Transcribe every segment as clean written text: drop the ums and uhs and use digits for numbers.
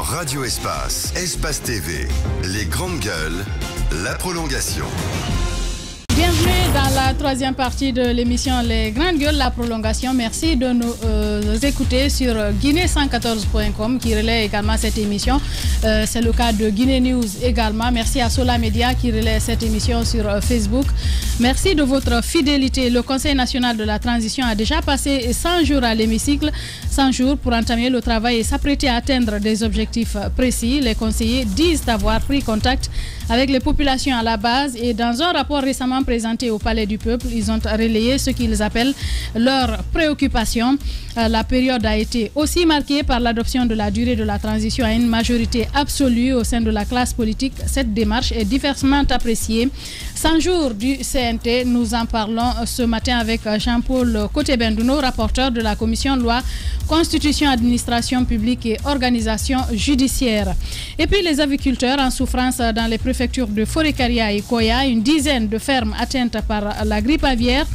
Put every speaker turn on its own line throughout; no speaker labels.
Radio Espace, Espace TV, les grandes gueules, la prolongation.
Bienvenue dans la troisième partie de l'émission Les Grandes Gueules, la prolongation. Merci de nous écouter sur guinée114.com qui relaie également cette émission. C'est le cas de Guinée News également. Merci à Sola Media qui relaie cette émission sur Facebook. Merci de votre fidélité. Le Conseil national de la transition a déjà passé 100 jours à l'hémicycle, 100 jours pour entamer le travail et s'apprêter à atteindre des objectifs précis. Les conseillers disent avoir pris contact avec les populations à la base et dans un rapport récemment présenté au Palais du Peuple, ils ont relayé ce qu'ils appellent leurs préoccupations. La période a été aussi marquée par l'adoption de la durée de la transition à une majorité absolue au sein de la classe politique. Cette démarche est diversement appréciée. 100 jours du CNT, nous en parlons ce matin avec Jean-Paul Kotebendouno, rapporteur de la commission loi, constitution, administration publique et organisation judiciaire. Et puis les agriculteurs en souffrance dans les préfectures de Forêt-Caria et Koya, une dizaine de fermes atteintes par la grippe aviaire.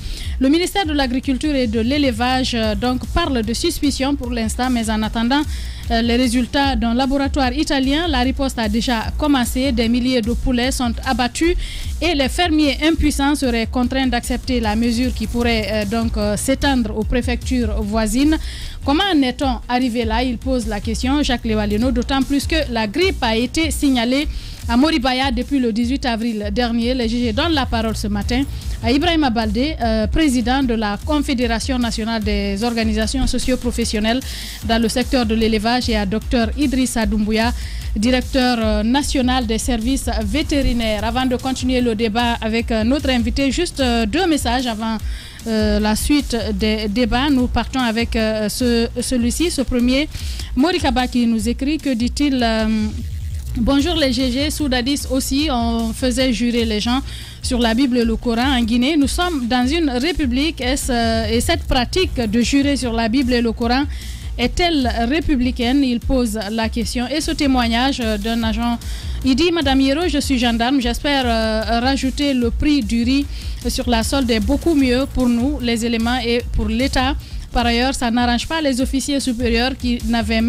Le ministère de l'Agriculture et de l'Élevage donc parle de suspicion pour l'instant, mais en attendant les résultats d'un laboratoire italien, la riposte a déjà commencé. Des milliers de poulets sont abattus et les fermiers impuissants seraient contraints d'accepter la mesure qui pourrait donc s'étendre aux préfectures voisines. Comment en est-on arrivé là? Il pose la question, Jacques Lewalino, d'autant plus que la grippe a été signalée à Moribaya depuis le 18 avril dernier. Les juges donnent la parole ce matin à Ibrahima Baldé, président de la Confédération nationale des organisations socio-professionnelles dans le secteur de l'élevage, et à Dr Idrissa Doumbouya, directeur national des services vétérinaires. Avant de continuer le débat avec notre invité, juste deux messages avant la suite des débats. Nous partons avec celui-ci, ce premier. Morikaba qui nous écrit, que dit-il? Bonjour les GG, Soudadis aussi, on faisait jurer les gens sur la Bible et le Coran en Guinée. Nous sommes dans une république et cette pratique de jurer sur la Bible et le Coran est-elle républicaine? Il pose la question. Et ce témoignage d'un agent, il dit: Madame Hiro, je suis gendarme, j'espère rajouter le prix du riz sur la solde est beaucoup mieux pour nous, les éléments, et pour l'État. Par ailleurs, ça n'arrange pas les officiers supérieurs qui avaient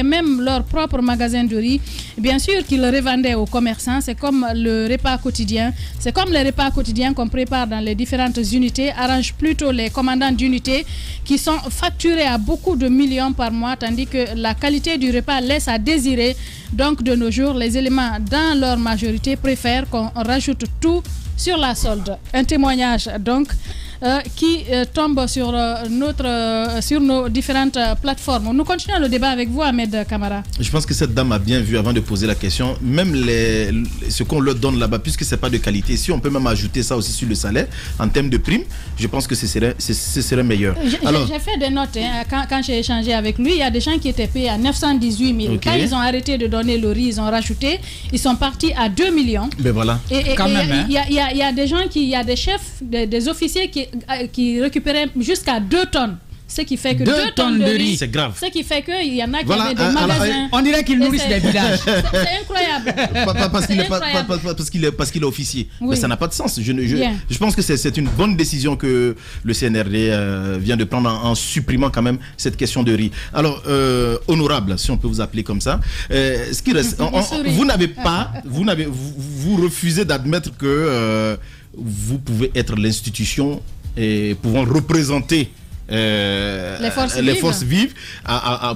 même leur propre magasin de riz. Bien sûr qu'ils le revendaient aux commerçants. C'est comme le repas quotidien. C'est comme les repas quotidiens qu'on prépare dans les différentes unités. Arrange plutôt les commandants d'unités qui sont facturés à beaucoup de millions par mois, tandis que la qualité du repas laisse à désirer. Donc de nos jours, les éléments dans leur majorité préfèrent qu'on rajoute tout sur la solde. Un témoignage donc qui tombe sur nos différentes plateformes. Nous continuons le débat avec vous, Ahmed Kamara.
Je pense que cette dame a bien vu avant de poser la question, même ce qu'on leur donne là-bas, puisque ce n'est pas de qualité, si on peut même ajouter ça aussi sur le salaire, en termes de primes, je pense que ce serait meilleur.
J'ai fait des notes quand j'ai échangé avec lui. Il y a des gens qui étaient payés à 918 000. Okay. Quand ils ont arrêté de donner le riz, ils ont rajouté, ils sont partis à 2 millions.
Ben voilà.
Il y a des gens, il y a des chefs, des officiers qui récupéraient jusqu'à 2 tonnes. Ce qui fait que 2 tonnes de riz,
c'est grave.
Ce qui fait qu'il y en a qui avaient des magasins.
On dirait qu'ils nourrissent des villages.
C'est incroyable.
Parce qu'il est officier. Oui. Mais ça n'a pas de sens. Je pense que c'est une bonne décision que le CNRD vient de prendre en supprimant quand même cette question de riz. Alors, honorable, si on peut vous appeler comme ça, ce qui reste, vous refusez d'admettre que vous pouvez être l'institution et pouvant représenter les forces vives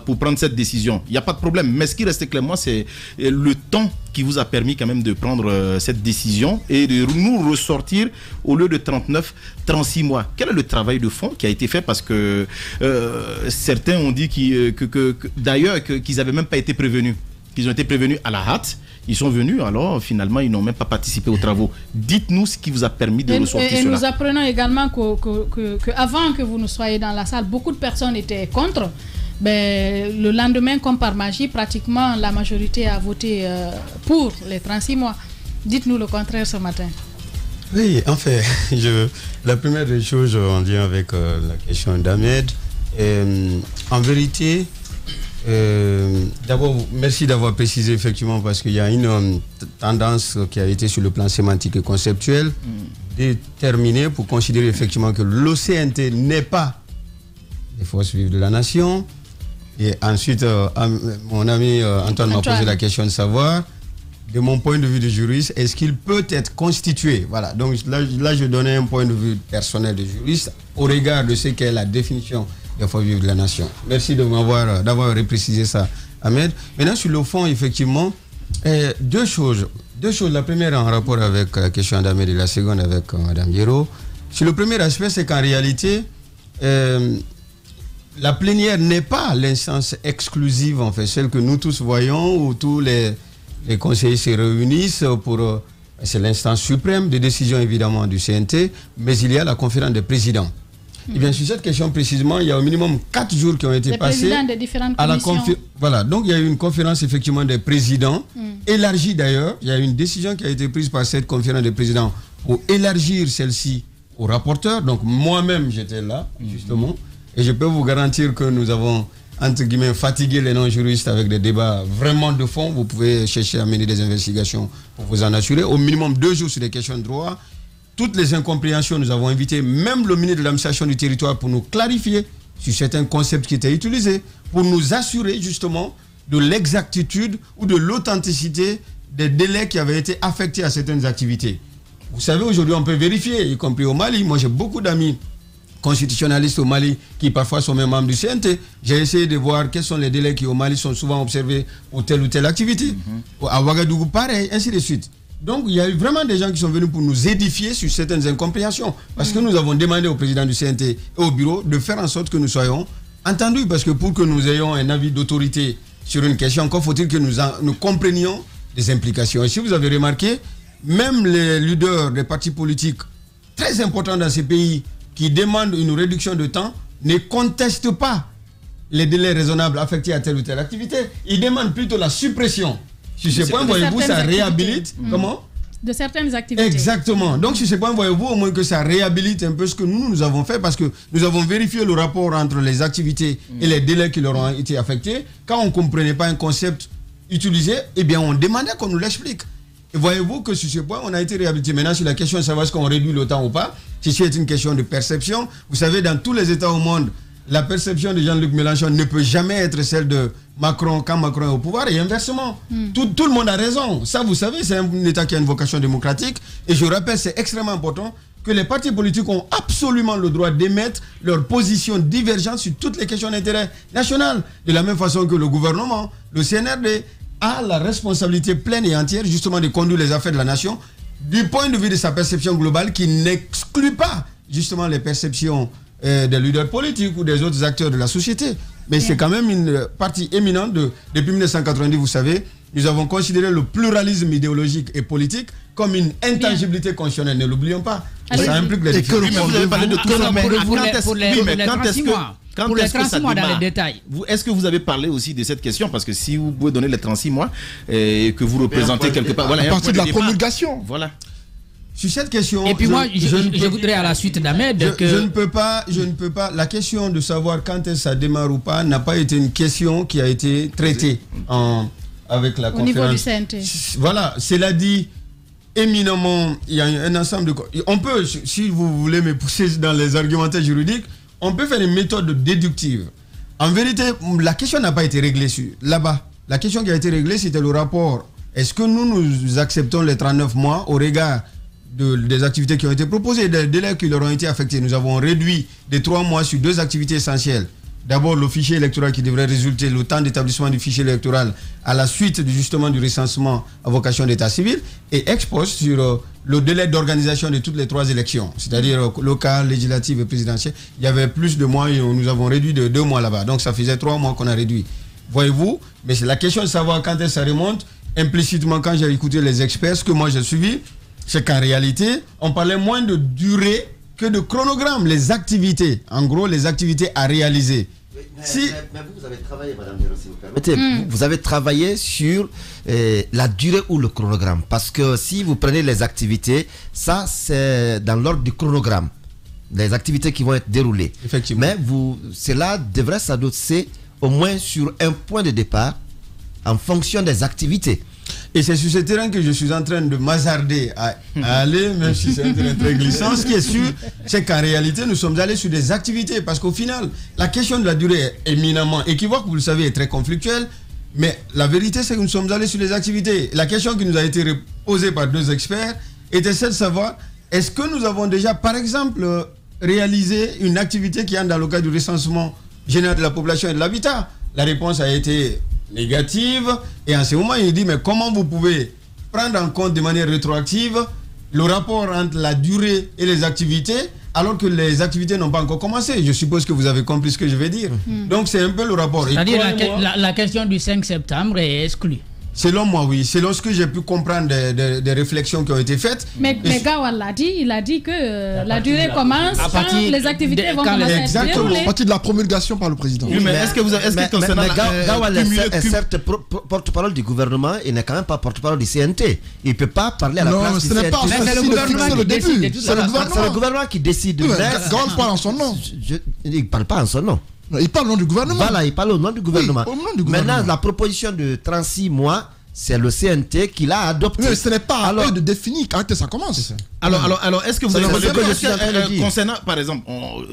pour prendre cette décision. Il n'y a pas de problème. Mais ce qui reste clairement, c'est le temps qui vous a permis quand même de prendre cette décision et de nous ressortir au lieu de 39, 36 mois. Quel est le travail de fond qui a été fait? Parce que certains ont dit d'ailleurs qu'ils n'avaient même pas été prévenus. Qu'ils ont été prévenus à la hâte. Ils sont venus, alors finalement, ils n'ont même pas participé aux travaux. Dites-nous ce qui vous a permis de ressortir cela.
Et nous apprenons également qu'avant que vous ne soyez dans la salle, beaucoup de personnes étaient contre. Mais le lendemain, comme par magie, pratiquement la majorité a voté pour les 36 mois. Dites-nous le contraire ce matin.
Oui, en fait, la première des choses en lien avec la question d'Ahmed, en vérité, d'abord, merci d'avoir précisé effectivement, parce qu'il y a une tendance qui a été sur le plan sémantique et conceptuel déterminée pour considérer effectivement que l'OCNT n'est pas les forces vives de la nation Et ensuite, mon ami Antoine m'a posé la question de savoir, de mon point de vue de juriste, est-ce qu'il peut être constitué? Voilà, donc là je donnais un point de vue personnel de juriste au regard de ce qu'est la définition des forces vives de la nation. Merci d'avoir reprécisé ça, Ahmed. Maintenant, sur le fond, effectivement, deux choses. La première en rapport avec la question d'Ahmed et la seconde avec Mme Guéraud. Sur le premier aspect, c'est qu'en réalité, la plénière n'est pas l'instance exclusive, en fait, celle que nous tous voyons, où tous les conseillers se réunissent pour... c'est l'instance suprême de décision, évidemment, du CNT, mais il y a la conférence des présidents. Et bien, sur cette question précisément, il y a au minimum 4 jours qui ont été passés
des différentes
à la
commissions.
Voilà, donc il y a eu une conférence, effectivement, des présidents, élargie d'ailleurs. Il y a eu une décision qui a été prise par cette conférence des présidents pour élargir celle-ci aux rapporteurs. Donc, moi-même, j'étais là, justement, et je peux vous garantir que nous avons, entre guillemets, fatigué les non-juristes avec des débats vraiment de fond. Vous pouvez chercher à mener des investigations pour vous en assurer. Au minimum 2 jours sur des questions de droit. Toutes les incompréhensions, nous avons invité même le ministre de l'administration du territoire pour nous clarifier sur certains concepts qui étaient utilisés, pour nous assurer justement de l'exactitude ou de l'authenticité des délais qui avaient été affectés à certaines activités. Vous savez, aujourd'hui, on peut vérifier, y compris au Mali. Moi, j'ai beaucoup d'amis constitutionnalistes au Mali qui parfois sont même membres du CNT. J'ai essayé de voir quels sont les délais qui au Mali sont souvent observés pour telle ou telle activité. À Ouagadougou, pareil, ainsi de suite. Donc, il y a eu vraiment des gens qui sont venus pour nous édifier sur certaines incompréhensions. Parce que nous avons demandé au président du CNT et au bureau de faire en sorte que nous soyons entendus. Parce que pour que nous ayons un avis d'autorité sur une question, encore faut-il que nous comprenions les implications. Et si vous avez remarqué, même les leaders des partis politiques très importants dans ces pays qui demandent une réduction de temps ne contestent pas les délais raisonnables affectés à telle ou telle activité. Ils demandent plutôt la suppression. Sur ce point, voyez-vous, ça réhabilite. Comment?
De certaines activités.
Exactement. Donc, sur ce point, voyez-vous, au moins que ça réhabilite un peu ce que nous avons fait, parce que nous avons vérifié le rapport entre les activités et les délais qui leur ont été affectés. Quand on ne comprenait pas un concept utilisé, eh bien, on demandait qu'on nous l'explique. Et voyez-vous que sur ce point, on a été réhabilité. Maintenant, sur la question de savoir est-ce qu'on réduit le temps ou pas, ceci est une question de perception. Vous savez, dans tous les États au monde, la perception de Jean-Luc Mélenchon ne peut jamais être celle de Macron quand Macron est au pouvoir, et inversement. Tout le monde a raison. Ça, vous savez, c'est un État qui a une vocation démocratique. Et je rappelle, c'est extrêmement important que les partis politiques ont absolument le droit d'émettre leur position divergente sur toutes les questions d'intérêt national. De la même façon que le gouvernement, le CNRD, a la responsabilité pleine et entière justement de conduire les affaires de la nation du point de vue de sa perception globale, qui n'exclut pas justement les perceptions des leaders politiques ou des autres acteurs de la société. Mais c'est quand même une partie éminente depuis 1990, vous savez, nous avons considéré le pluralisme idéologique et politique comme une intangibilité constitutionnelle, ne l'oublions pas. Ça implique les différences.
Vous avez parlé de tout ça, mais
pour les 36 mois dans les détails.
Est-ce que vous avez parlé aussi de cette question? Parce que si vous pouvez donner les 36 mois et que vous représentez quelque part...
Voilà, à partir de la promulgation.
Voilà.
Sur cette question...
Et puis je voudrais à la suite d'Ahmed que...
Je ne peux pas... La question de savoir quand est-ce que ça démarre ou pas n'a pas été une question qui a été traitée avec la conférence.
Au niveau du CNT.
Voilà, cela dit, éminemment, il y a un ensemble de... On peut, si vous voulez me pousser dans les argumentaires juridiques, on peut faire une méthode déductive. En vérité, la question n'a pas été réglée là-bas. La question qui a été réglée, c'était le rapport. Est-ce que nous acceptons les 39 mois au regard des activités qui ont été proposées, des délais qui leur ont été affectés? Nous avons réduit de 3 mois sur 2 activités essentielles. D'abord, le fichier électoral qui devrait résulter, le temps d'établissement du fichier électoral à la suite justement du recensement à vocation d'état civil, et ex post sur le délai d'organisation de toutes les 3 élections, c'est-à-dire locales, législatives et présidentielles. Il y avait plus de mois et nous avons réduit de 2 mois là-bas. Donc ça faisait 3 mois qu'on a réduit. Voyez-vous, mais c'est la question de savoir quand ça remonte. Implicitement, quand j'ai écouté les experts, ce que moi j'ai suivi, c'est qu'en réalité, on parlait moins de durée que de chronogramme, les activités, en gros les activités à réaliser.
Mais vous avez travaillé, Madame Guéraud, si vous permettez, vous avez travaillé sur la durée ou le chronogramme, parce que si vous prenez les activités, ça c'est dans l'ordre du chronogramme, les activités qui vont être déroulées.
Effectivement.
Mais cela devrait s'adosser au moins sur un point de départ en fonction des activités.
Et c'est sur ce terrain que je suis en train de m'hasarder à aller, même si c'est un terrain très glissant. Ce qui est sûr, c'est qu'en réalité, nous sommes allés sur des activités. Parce qu'au final, la question de la durée est éminemment équivoque, vous le savez, est très conflictuelle. Mais la vérité, c'est que nous sommes allés sur les activités. La question qui nous a été posée par 2 experts était celle de savoir, est-ce que nous avons déjà, par exemple, réalisé une activité qui entre dans le cadre du recensement général de la population et de l'habitat? La réponse a été négative, et en ce moment il dit mais comment vous pouvez prendre en compte de manière rétroactive le rapport entre la durée et les activités alors que les activités n'ont pas encore commencé? Je suppose que vous avez compris ce que je vais dire. Donc c'est un peu le rapport.
C'est-à-dire la question du 5 septembre est exclue.
Selon moi, oui. Selon ce que j'ai pu comprendre des réflexions qui ont été faites.
Mais Gawal l'a dit, il a dit que la durée commence quand les activités vont commencer à être déroulées.
À partir de la promulgation par le président.
Oui, mais est-ce que vous avez... Gawal est certes porte-parole du gouvernement, il n'est quand même pas porte-parole du CNT. Il ne peut pas parler à la place du CNT.
Non, ce n'est pas
c'est le gouvernement qui décide.
C'est le gouvernement qui décide.
Gawal parle en son nom.
Il ne parle pas en son nom.
Il parle au nom du gouvernement.
Voilà, il parle au nom du gouvernement.
Oui, au nom du gouvernement.
Maintenant, la proposition de 36 mois, c'est le CNT qui l'a adopté.
Mais ce n'est pas à eux de définir quand ça commence.
Alors, est-ce que vous avez concernant, par exemple,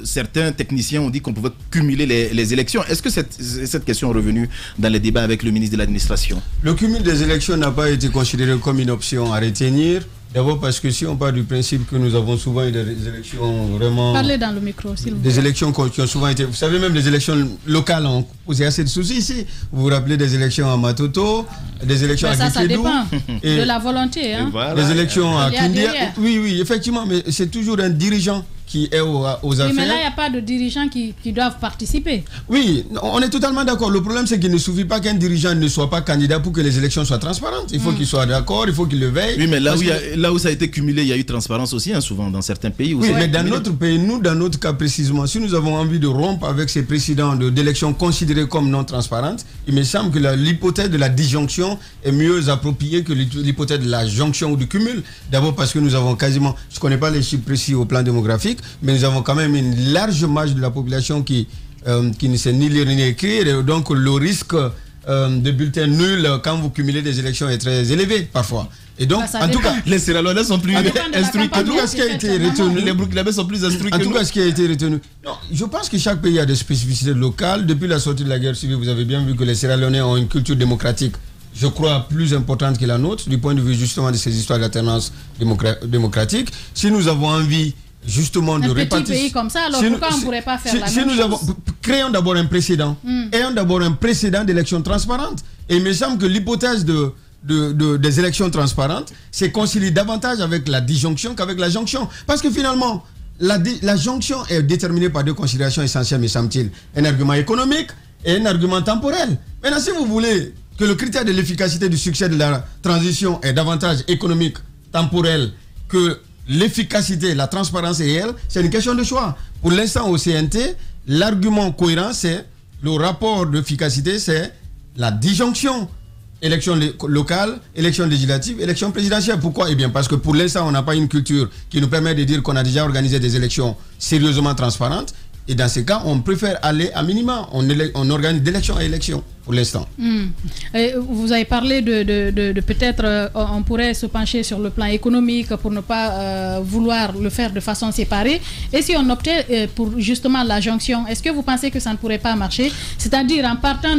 certains techniciens ont dit qu'on pouvait cumuler les élections. Est-ce que cette question est revenue dans les débats avec le ministre de l'Administration?
Le cumul des élections n'a pas été considéré comme une option à retenir. D'abord parce que si on part du principe que nous avons souvent eu des élections vraiment...
Parlez dans le micro, s'il vous plaît.
Des élections qui ont souvent été... Vous savez, même les élections locales ont posé assez de soucis ici. Vous vous rappelez des élections à Matoto, des élections à Guékédou.
Ça dépend de la volonté. Hein.
Voilà.
Les élections à Kindia. Oui, effectivement, mais c'est toujours un dirigeant qui est aux affaires.
Oui, mais là, il n'y a pas de dirigeants qui doivent participer.
Oui, on est totalement d'accord. Le problème, c'est qu'il ne suffit pas qu'un dirigeant ne soit pas candidat pour que les élections soient transparentes. Il faut qu'il soit d'accord, il faut qu'il le veille.
Oui, mais là où ça a été cumulé, il y a eu transparence aussi, hein, souvent, dans certains pays.
Oui, mais dans notre pays, nous, dans notre cas précisément, si nous avons envie de rompre avec ces précédents d'élections considérées comme non transparentes, il me semble que l'hypothèse de la disjonction est mieux appropriée que l'hypothèse de la jonction ou du cumul. D'abord parce que nous avons quasiment, je ne connais pas les chiffres précis au plan démographique, mais nous avons quand même une large marge de la population qui ne sait ni lire ni écrire, et donc le risque de bulletin nul quand vous cumulez des élections est très élevé parfois. Et donc, en tout cas,
les Sierra Leonéens sont plus instruits.
En tout cas, ce qui a été retenu,
les Burkinabés sont plus instruits.
En tout cas, ce qui a été retenu. Non, je pense que chaque pays a des spécificités locales. Depuis la sortie de la guerre civile, vous avez bien vu que les Sierra Leonéens ont une culture démocratique, je crois, plus importante que la nôtre, du point de vue justement de ces histoires d'alternance démocratique. Si nous avons envie justement de répartir... Un petit pays
comme ça, alors pourquoi on ne pourrait pas faire la même chose?
Créons d'abord un précédent. Ayons d'abord un précédent d'élections transparentes. Et il me semble que l'hypothèse des élections transparentes, c'est concilier davantage avec la disjonction qu'avec la jonction. Parce que finalement, la jonction est déterminée par 2 considérations essentielles, me semble-t-il. Un argument économique et un argument temporel. Maintenant, si vous voulez que le critère de l'efficacité du succès de la transition est davantage économique, temporel, que l'efficacité, la transparence est réelle, c'est une question de choix. Pour l'instant, au CNT, l'argument cohérent, c'est le rapport d'efficacité, c'est la disjonction. Élections locales, élections législatives, élections présidentielles. Pourquoi? Eh bien, parce que pour l'instant, on n'a pas une culture qui nous permet de dire qu'on a déjà organisé des élections sérieusement transparentes. Et dans ce cas, on préfère aller à minima. On organise d'élection à élection pour l'instant.
Vous avez parlé de peut-être on pourrait se pencher sur le plan économique pour ne pas vouloir le faire de façon séparée. Et si on optait pour justement la jonction, est-ce que vous pensez que ça ne pourrait pas marcher? C'est-à-dire en partant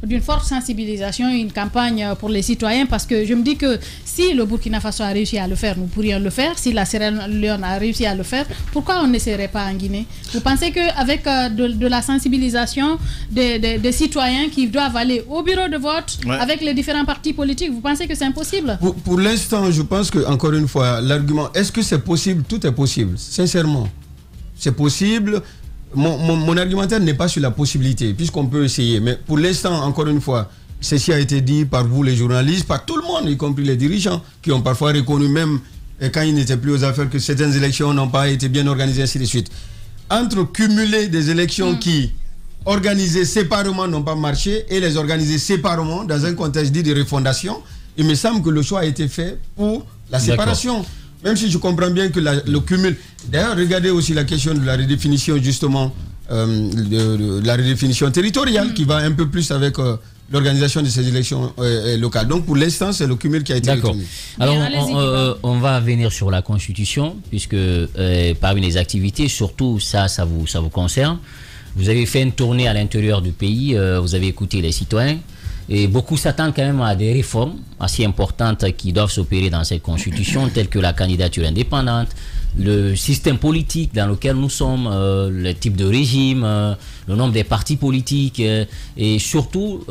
d'une forte sensibilisation, une campagne pour les citoyens, parce que je me dis que si le Burkina Faso a réussi à le faire, nous pourrions le faire. Si la Sierra Leone a réussi à le faire, pourquoi on n'essaierait pas en Guinée? Vous pensez qu'avec de la sensibilisation des citoyens qui doivent aller au bureau de vote avec les différents partis politiques, vous pensez que c'est impossible?
Pour l'instant, je pense que, encore une fois, l'argument, est-ce que c'est possible? Tout est possible, sincèrement. C'est possible. Mon argumentaire n'est pas sur la possibilité, puisqu'on peut essayer. Mais pour l'instant, encore une fois, ceci a été dit par vous les journalistes, par tout le monde, y compris les dirigeants, qui ont parfois reconnu même, quand ils n'étaient plus aux affaires, que certaines élections n'ont pas été bien organisées, ainsi de suite. Entre cumuler des élections qui, organisées séparément, n'ont pas marché, et les organiser séparément, dans un contexte dit de refondation, il me semble que le choix a été fait pour la séparation. Même si je comprends bien que le cumul... D'ailleurs, regardez aussi la question de la redéfinition, justement, de la redéfinition territoriale, qui va un peu plus avec l'organisation de ces élections locales. Donc pour l'instant, c'est le cumul qui a été retenu.
Alors on va venir sur la Constitution, puisque parmi les activités, surtout ça vous concerne. Vous avez fait une tournée à l'intérieur du pays, vous avez écouté les citoyens. Et beaucoup s'attendent quand même à des réformes assez importantes qui doivent s'opérer dans cette constitution, telles que la candidature indépendante, le système politique dans lequel nous sommes, le type de régime, le nombre des partis politiques et surtout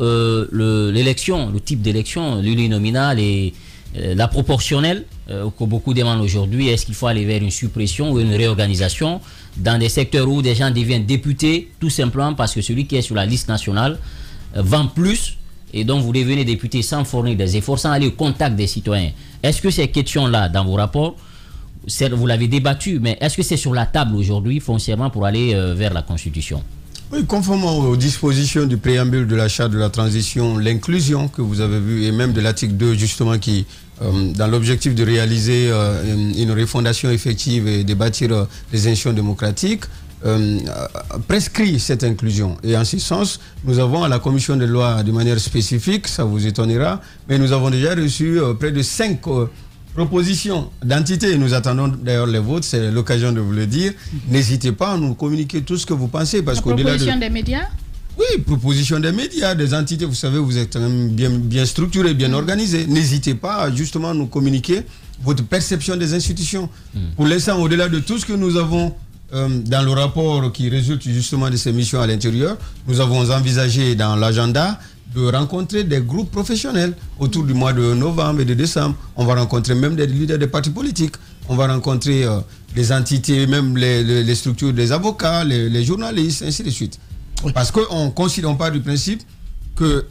l'élection, le type d'élection, l'uninominal et la proportionnelle que beaucoup demandent aujourd'hui. Est-ce qu'il faut aller vers une suppression ou une réorganisation dans des secteurs où des gens deviennent députés tout simplement parce que celui qui est sur la liste nationale vend plus? Et donc vous devenez député sans fournir des efforts, sans aller au contact des citoyens. Est-ce que ces questions-là, dans vos rapports, vous l'avez débattu, mais est-ce que c'est sur la table aujourd'hui, foncièrement, pour aller vers la Constitution?
Oui, conformément aux dispositions du préambule de la charte de la transition, l'inclusion que vous avez vu, et même de l'article 2, justement, qui, dans l'objectif de réaliser une refondation effective et de bâtir des institutions démocratiques, prescrit cette inclusion. Et en ce sens, nous avons à la commission des lois de manière spécifique, ça vous étonnera, mais nous avons déjà reçu près de 5 propositions d'entités. Nous attendons d'ailleurs les votes, c'est l'occasion de vous le dire. N'hésitez pas à nous communiquer tout ce que vous pensez. Parce qu'au-delà
proposition des médias? Oui,
proposition des médias, des entités. Vous savez, vous êtes quand même bien structuré, bien organisé. N'hésitez pas à justement nous communiquer votre perception des institutions. Pour l'instant, au-delà de tout ce que nous avons dans le rapport qui résulte justement de ces missions à l'intérieur, nous avons envisagé dans l'agenda de rencontrer des groupes professionnels autour du mois de novembre et de décembre. On va rencontrer même des leaders des partis politiques. On va rencontrer les entités, même les structures des avocats, les journalistes, ainsi de suite. Parce qu'on considère, on part du principe que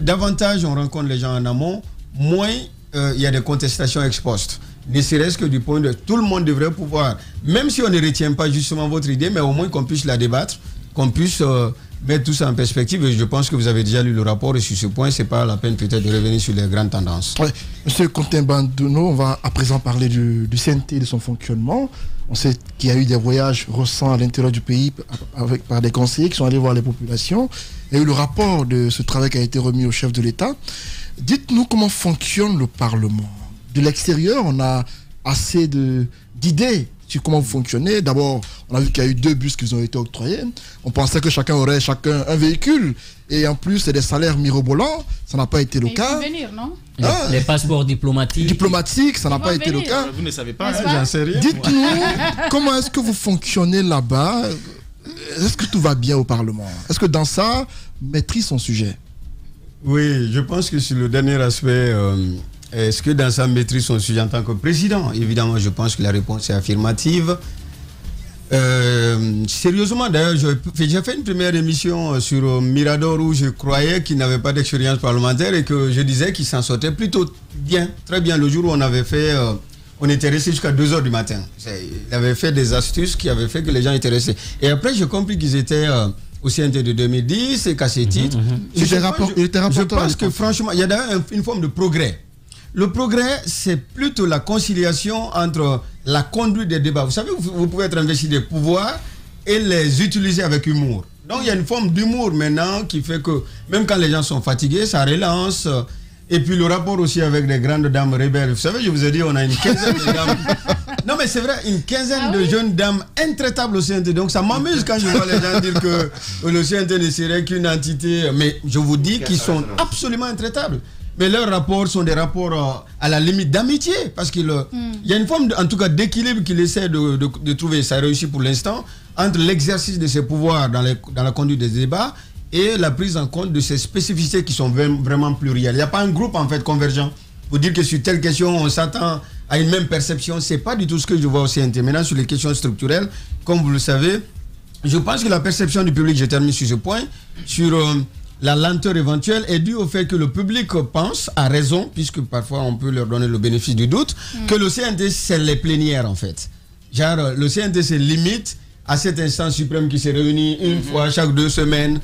davantage on rencontre les gens en amont, moins il y a des contestations ex post. Ne serait-ce que du point de tout le monde devrait pouvoir, même si on ne retient pas justement votre idée, mais au moins qu'on puisse la débattre, qu'on puisse mettre tout ça en perspective. Et je pense que vous avez déjà lu le rapport et sur ce point, c'est pas la peine peut-être de revenir sur les grandes tendances.
Ouais. Monsieur Quentin Bandono, on va à présent parler du CNT, de son fonctionnement. On sait qu'il y a eu des voyages récents à l'intérieur du pays par des conseillers qui sont allés voir les populations. Il y a eu le rapport de ce travail qui a été remis au chef de l'État. Dites-nous comment fonctionne le Parlement. De l'extérieur, on a assez d'idées sur comment vous fonctionnez. D'abord, on a vu qu'il y a eu 2 bus qui ont été octroyés. On pensait que chacun aurait un véhicule. Et en plus, c'est des salaires mirobolants. Ça n'a pas été le cas.
Venir, non?
Les passeports diplomatiques.
Diplomatiques, ça n'a pas été le cas.
Vous ne savez pas,
j'en sais rien.
Dites-nous, comment est-ce que vous fonctionnez là-bas? Est-ce que tout va bien au Parlement? Est-ce que dans ça, maîtrise son sujet?
Oui, je pense que sur le dernier aspect... est-ce que dans sa maîtrise son sujet en tant que président? Évidemment, je pense que la réponse est affirmative. Sérieusement, d'ailleurs, j'ai fait une première émission sur Mirador où je croyais qu'il n'avait pas d'expérience parlementaire et que je disais qu'il s'en sortait plutôt bien, très bien. Le jour où on avait fait, on était resté jusqu'à 2h du matin. Il avait fait des astuces qui avaient fait que les gens étaient restés. Et après, j'ai compris qu'ils étaient... au CNT de 2010 et qu'à ces titres...
Je
pense que franchement, il y a d'ailleurs une forme de progrès. Le progrès, c'est plutôt la conciliation entre la conduite des débats. Vous savez, vous pouvez être investi des pouvoirs et les utiliser avec humour. Donc, il y a une forme d'humour maintenant qui fait que, même quand les gens sont fatigués, ça relance. Et puis, le rapport aussi avec les grandes dames rebelles. Vous savez, je vous ai dit, on a une quinzaine de dames. Non, mais c'est vrai, une quinzaine de jeunes dames intraitables au CNT. Donc, ça m'amuse quand je vois les gens dire que le CNT ne serait qu'une entité. Mais je vous dis qu'ils sont absolument intraitables. Mais leurs rapports sont des rapports à la limite d'amitié, parce qu'il y a une forme, en tout cas, d'équilibre qu'il essaie de trouver, ça réussit pour l'instant, entre l'exercice de ses pouvoirs dans la conduite des débats et la prise en compte de ces spécificités qui sont vraiment plurielles. Il n'y a pas un groupe, en fait, convergent. Pour dire que sur telle question, on s'attend à une même perception, c'est pas du tout ce que je vois au CNT. Maintenant, sur les questions structurelles, comme vous le savez, je pense que la perception du public, je termine sur ce point, sur... la lenteur éventuelle est due au fait que le public pense, à raison, puisque parfois on peut leur donner le bénéfice du doute, que le CNT, c'est les plénières en fait. Genre, le CNT, c'est limite à cette instance suprême qui se réunit une fois chaque 2 semaines.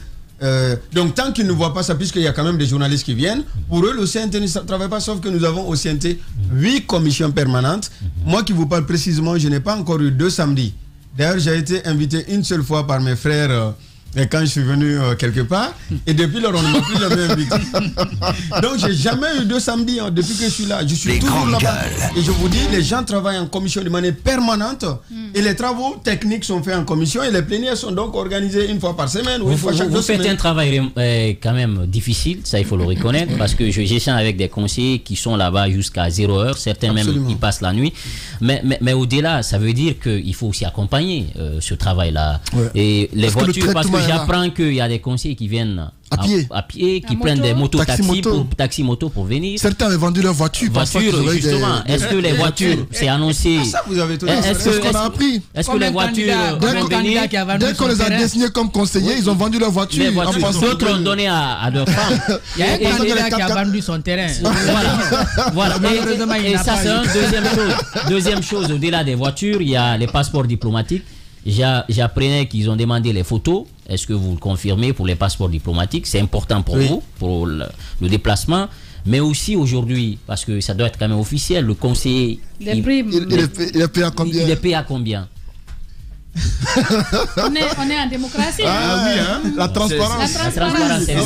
Donc, tant qu'ils ne voient pas ça, puisqu'il y a quand même des journalistes qui viennent, pour eux, le CNT ne travaille pas, sauf que nous avons au CNT 8 commissions permanentes. Moi qui vous parle précisément, je n'ai pas encore eu 2 samedis. D'ailleurs, j'ai été invité une seule fois par mes frères Et quand je suis venu quelque part, et depuis lors, on ne m'a plus jamais invité. Donc, j'ai jamais eu de samedi depuis que je suis là. Je suis toujours là-bas. Et je vous dis, les gens travaillent en commission de manière permanente et les travaux techniques sont faits en commission et les plénières sont donc organisés une fois par semaine ou une fois chaque 2 semaines.
Vous faites un travail quand même difficile, ça il faut le reconnaître, parce que j'échange avec des conseillers qui sont là-bas jusqu'à 0h, certains même ils passent la nuit. Mais au-delà, ça veut dire qu'il faut aussi accompagner ce travail-là. Ouais. Et les voitures, parce que j'apprends qu'il y a des conseillers qui viennent à pied, qui prennent des motos taxi-moto pour venir.
Certains avaient vendu leur voiture.
Justement, est-ce que les voitures, c'est annoncé?
Ça, vous avez tout dit.
Est-ce qu'on a appris?
Est-ce que les voitures vont venir?
Dès qu'on les a désignés comme conseillers, ils ont vendu leur voiture.
D'autres ont donné à leurs femmes.
Il y a un candidat qui a vendu son terrain.
Voilà. Et ça, c'est une deuxième chose. Au-delà des voitures, il y a les passeports diplomatiques. J'apprenais qu'ils ont demandé les photos. Est-ce que vous le confirmez pour les passeports diplomatiques? C'est important pour vous, pour le déplacement. Mais aussi aujourd'hui, parce que ça doit être quand même officiel, le conseiller...
Il est payé à combien?
Il est payé à combien?
on est en démocratie.
Ah oui, hein? La transparence.
C'est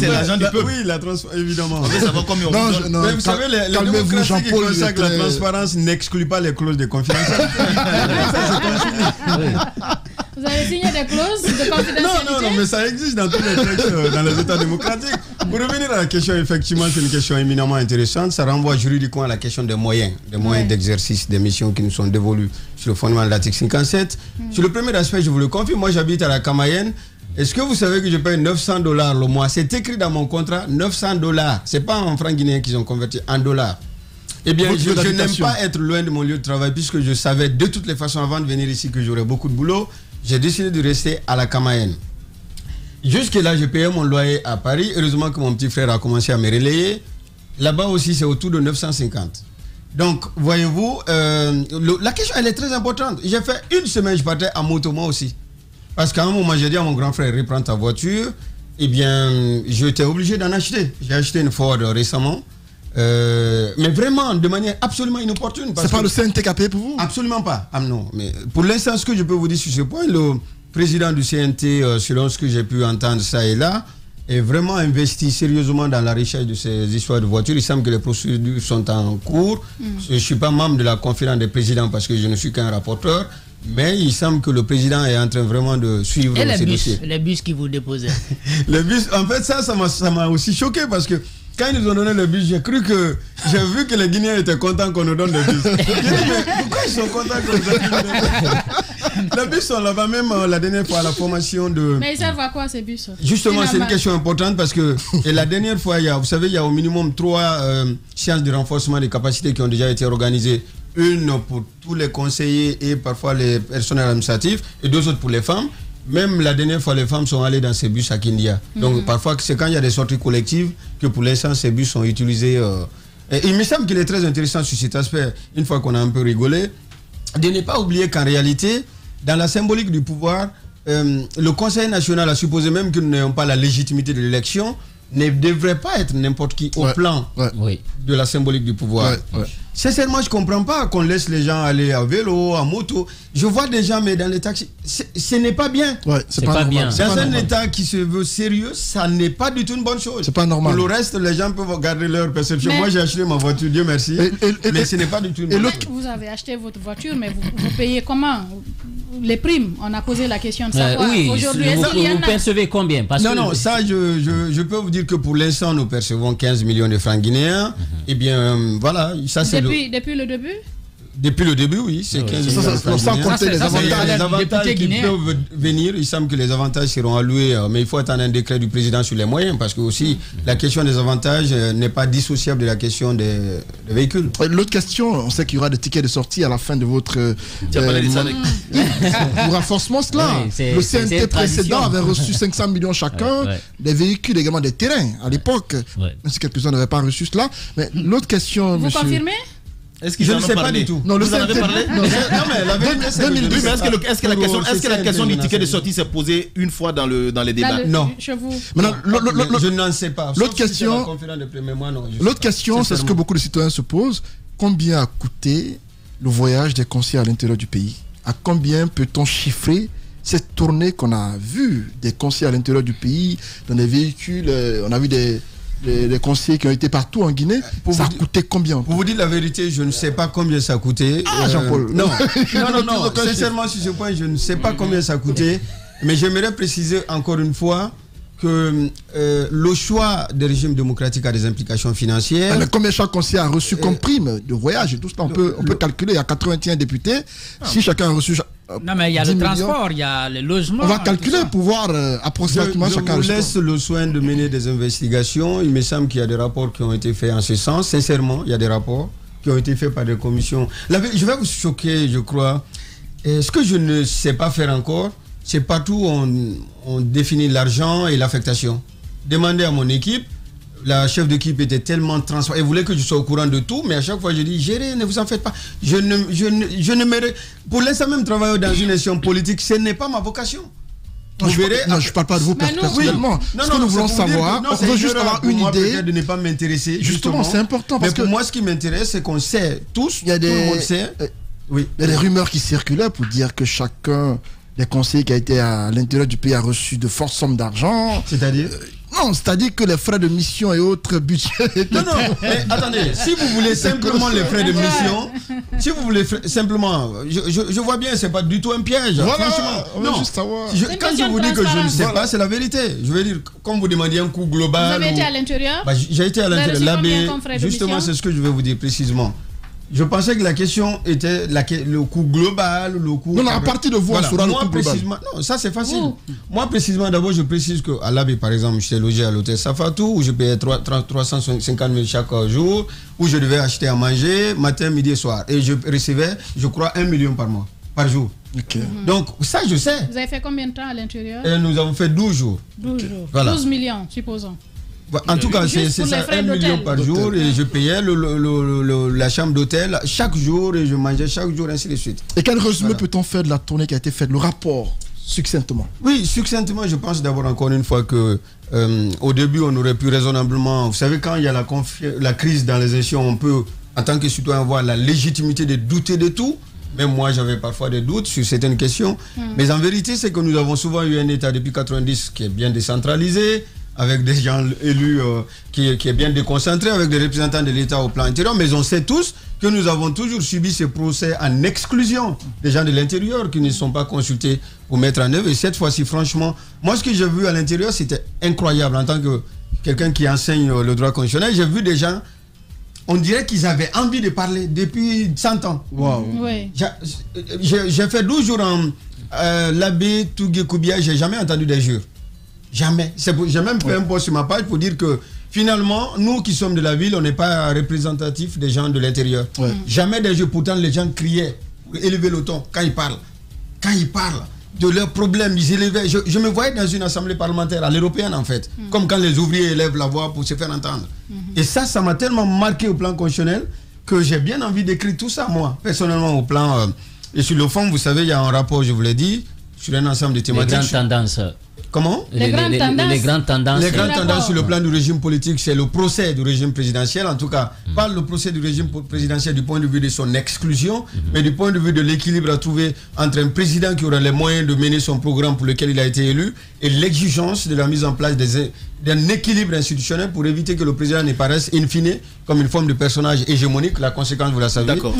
l'agent du peuple.
Oui, la transparence, évidemment.
On veut savoir combien on
donne. Mais vous savez, les démocraties qui consacrent la transparence n'excluent pas les clauses de confidentialité.
Vous avez signé des clauses de confidentialité?
Non, mais ça existe dans tous les textes, dans les États démocratiques. Pour revenir à la question, effectivement, c'est une question éminemment intéressante. Ça renvoie juridiquement à la question des moyens d'exercice, des missions qui nous sont dévolues sur le fondement de l'article 57. Sur le premier aspect, je vous le confie, moi j'habite à la Camaïenne. Est-ce que vous savez que je paye $900 le mois? C'est écrit dans mon contrat, $900. C'est pas en francs guinéens qu'ils ont converti, en dollars. Eh bien, je n'aime pas être loin de mon lieu de travail puisque je savais de toutes les façons avant de venir ici que j'aurais beaucoup de boulot. J'ai décidé de rester à la Camaïenne. Jusque-là, je payais mon loyer à Paris. Heureusement que mon petit frère a commencé à me relayer. Là-bas aussi, c'est autour de 950. Donc, voyez-vous, la question, elle est très importante. J'ai fait une semaine, je partais en moto, moi aussi. Parce qu'à un moment, j'ai dit à mon grand frère, reprends ta voiture. Eh bien, j'étais obligé d'en acheter. J'ai acheté une Ford récemment. Mais vraiment, de manière absolument inopportune.
C'est pas le CNT qui a payé pour vous?
Absolument pas. Ah non. Mais pour l'instant, ce que je peux vous dire sur ce point, le président du CNT, selon ce que j'ai pu entendre ça et là, est vraiment investi sérieusement dans la recherche de ces histoires de voitures. Il semble que les procédures sont en cours. Je ne suis pas membre de la conférence des présidents parce que je ne suis qu'un rapporteur. Mais il semble que le président est en train vraiment de suivre ces dossiers.
Les bus qui vous déposaient.
Les bus, en fait, ça m'a aussi choqué parce que quand ils nous ont donné le bus, j'ai vu que les Guinéens étaient contents qu'on nous donne le bus. Mais pourquoi ils sont contents qu'on nous donne le bus? Les bus sont là-bas, même la dernière fois à la formation de...
Mais ils servent à quoi ces bus?
Justement, c'est une question importante parce que la dernière fois, vous savez, il y a au minimum 3 séances de renforcement des capacités qui ont déjà été organisées. Une pour tous les conseillers et parfois les personnels administratifs et 2 autres pour les femmes. Même la dernière fois, les femmes sont allées dans ces bus à Kindia. Donc parfois, c'est quand il y a des sorties collectives que pour l'instant, ces bus sont utilisés. Et il me semble qu'il est très intéressant sur cet aspect, une fois qu'on a un peu rigolé, de ne pas oublier qu'en réalité, dans la symbolique du pouvoir, le Conseil national a supposé même que nous n'ayons pas la légitimité de l'élection, ne devrait pas être n'importe qui au plan de la symbolique du pouvoir. Sincèrement, je ne comprends pas qu'on laisse les gens aller à vélo, à moto. Je vois des gens, mais dans les taxis, ce n'est pas bien.
C'est pas bien.
Dans un État qui se veut sérieux, ça n'est pas du tout une bonne chose.
C'est pas normal.
Pour le reste, les gens peuvent garder leur perception. Moi, j'ai acheté ma voiture, Dieu merci. Mais ce n'est pas du tout une bonne chose.
Vous avez acheté votre voiture, mais vous payez comment? Les primes, on a posé la question de savoir.
Oui, vous percevez combien?
Non, ça, je peux vous dire que pour l'instant, nous percevons 15 millions de francs guinéens. Eh bien, voilà, ça c'est
depuis le début?
Depuis le début, oui, c'est 15 millions.
Sans compter les avantages.
Les avantages qui peuvent venir, il semble que les avantages seront alloués, mais il faut attendre un décret du président sur les moyens, parce que aussi la question des avantages n'est pas dissociable de la question des véhicules.
L'autre question, on sait qu'il y aura des tickets de sortie à la fin de votre renforcement. Le CNT précédent avait reçu 500 millions chacun, des véhicules également, des terrains à l'époque, même si quelques-uns n'avaient pas reçu cela. Mais l'autre question,
vous confirmez?
Est-ce qu'ils en ont parlé?
Pas du tout.
Non,
vous en avez parlé?
Non, mais la vérité, c'est
est-ce que la question du ticket de sortie s'est posée une fois dans les débats?
Non.
Je
n'en sais pas.
L'autre question, c'est ce que beaucoup de citoyens se posent. Combien a coûté le voyage des conseillers à l'intérieur du pays? À combien peut-on chiffrer cette tournée qu'on a vue des conseillers à l'intérieur du pays, dans des véhicules, on a vu des conseillers qui ont été partout en Guinée, ça a coûté combien?
Pour vous dire la vérité, je ne sais pas combien ça a coûté.
Jean-Paul.
Non, sincèrement, sur ce point, je ne sais pas combien ça a coûté. Mais j'aimerais préciser encore une fois que le choix des régimes démocratiques a des implications financières.
Mais combien chaque conseiller a reçu comme prime de voyage et tout ça, on peut calculer. Il y a 81 députés. Si chacun a reçu...
Non, mais il y a le transport, il y a le logement.
On va calculer pour voir approximativement chacun.
Je vous laisse le soin de mener des investigations. Il me semble qu'il y a des rapports qui ont été faits en ce sens. Sincèrement, il y a des rapports qui ont été faits par des commissions. Je vais vous choquer, je crois. Ce que je ne sais pas faire encore, c'est partout on définit l'argent et l'affectation. Demandez à mon équipe. La chef d'équipe était tellement transparente. Elle voulait que je sois au courant de tout, mais à chaque fois je dis, gérez, ne vous en faites pas. Je ne mérite. Pour l'instant même travailler dans une nation politique, ce n'est pas ma vocation.
Non, je ne parle pas de vous personnellement. Ce que nous voulons savoir, on veut juste avoir une idée.
De ne pas m'intéresser.
Justement, c'est important.
Mais pour moi, ce qui m'intéresse, c'est qu'on sait tous, tout le monde sait.
Il y a des rumeurs qui circulaient pour dire que chacun des conseillers qui a été à l'intérieur du pays a reçu de fortes sommes d'argent.
C'est-à-dire
non, c'est-à-dire que les frais de mission et autres budgets...
Non, mais attendez, si vous voulez simplement les frais de mission, si vous voulez simplement... Je vois bien, c'est pas du tout un piège.
Voilà,
franchement.
Non, juste savoir.
Quand je vous dis que je ne sais pas, c'est la vérité. Je veux dire, comme vous demandiez un coût global...
Vous avez été à l'intérieur?
J'ai été à l'intérieur. Justement, c'est ce que je vais vous dire précisément. Je pensais que la question était le coût global, le coût...
Non, à partir de vous, on saura le coût global.
Non, ça c'est facile. Moi, précisément, d'abord, je précise qu'à l'Abbé, par exemple, j'étais logé à l'hôtel Safatou, où je payais 350 000 chaque jour, où je devais acheter à manger, matin, midi et soir. Et je recevais, je crois, 1 million par jour.
Okay.
Donc, ça, je sais.
Vous avez fait combien de temps à l'intérieur?
Nous avons fait 12 jours.
12 jours.
Voilà.
12 millions, supposons.
En tout cas, c'est ça, 1 million par jour et je payais la chambre d'hôtel chaque jour et je mangeais chaque jour, ainsi de suite.
Et quel résumé peut-on faire de la tournée qui a été faite, le rapport, succinctement?
Oui, succinctement, je pense d'abord encore une fois que au début, on aurait pu raisonnablement... Vous savez, quand il y a la crise dans les institutions, on peut, en tant que citoyen, avoir la légitimité de douter de tout. Même moi, j'avais parfois des doutes sur certaines questions. Mais en vérité, c'est que nous avons souvent eu un État depuis 1990 qui est bien décentralisé, avec des gens élus qui est bien déconcentré, avec des représentants de l'État au plan intérieur, mais on sait tous que nous avons toujours subi ces procès en exclusion des gens de l'intérieur qui ne sont pas consultés pour mettre en œuvre. Et cette fois-ci, franchement, moi ce que j'ai vu à l'intérieur, c'était incroyable. En tant que quelqu'un qui enseigne le droit constitutionnel, j'ai vu des gens, on dirait qu'ils avaient envie de parler depuis 100 ans.
Wow.
Oui.
J'ai fait 12 jours en l'Abbé Tougué Koubia, j'ai jamais entendu des jures. Jamais. J'ai même fait un post sur ma page pour dire que finalement, nous qui sommes de la ville, on n'est pas représentatifs des gens de l'intérieur. Jamais des jeux. Pourtant, les gens criaient pour élever le ton quand ils parlent. Quand ils parlent de leurs problèmes, ils élevaient. Je me voyais dans une assemblée parlementaire, à l'européenne en fait. Comme quand les ouvriers élèvent la voix pour se faire entendre. Et ça m'a tellement marqué au plan constitutionnel que j'ai bien envie d'écrire tout ça, moi. Personnellement, au plan... et sur le fond, vous savez, il y a un rapport, je vous l'ai dit, sur un ensemble de thématiques.
Les grandes tendances.
Comment?
Les grandes tendances.
Les grandes
tendances sur le plan du régime politique, c'est le procès du régime présidentiel. En tout cas, pas le procès du régime présidentiel du point de vue de son exclusion, mais du point de vue de l'équilibre à trouver entre un président qui aura les moyens de mener son programme pour lequel il a été élu et l'exigence de la mise en place d'un équilibre institutionnel pour éviter que le président n'apparaisse in fine comme une forme de personnage hégémonique. La conséquence, vous la savez.
D'accord.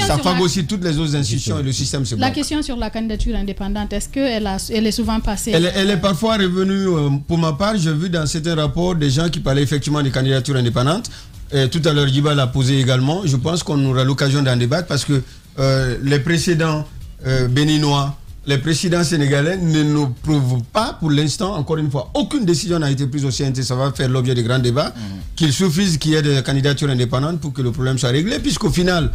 Ça favorise toutes les autres institutions et le système se bloque.
La question sur la candidature indépendante, est-ce qu'elle est souvent passée?
Elle est parfois revenue, pour ma part, j'ai vu dans certains rapports des gens qui parlaient effectivement de candidature indépendante. Et tout à l'heure, Djiba l'a posé également. Je pense qu'on aura l'occasion d'en débattre parce que les précédents béninois, les présidents sénégalais ne nous prouvent pas, pour l'instant, encore une fois, aucune décision n'a été prise au CNT. Ça va faire l'objet de grands débats. Qu'il suffise qu'il y ait des candidatures indépendantes pour que le problème soit réglé, puisqu'au final,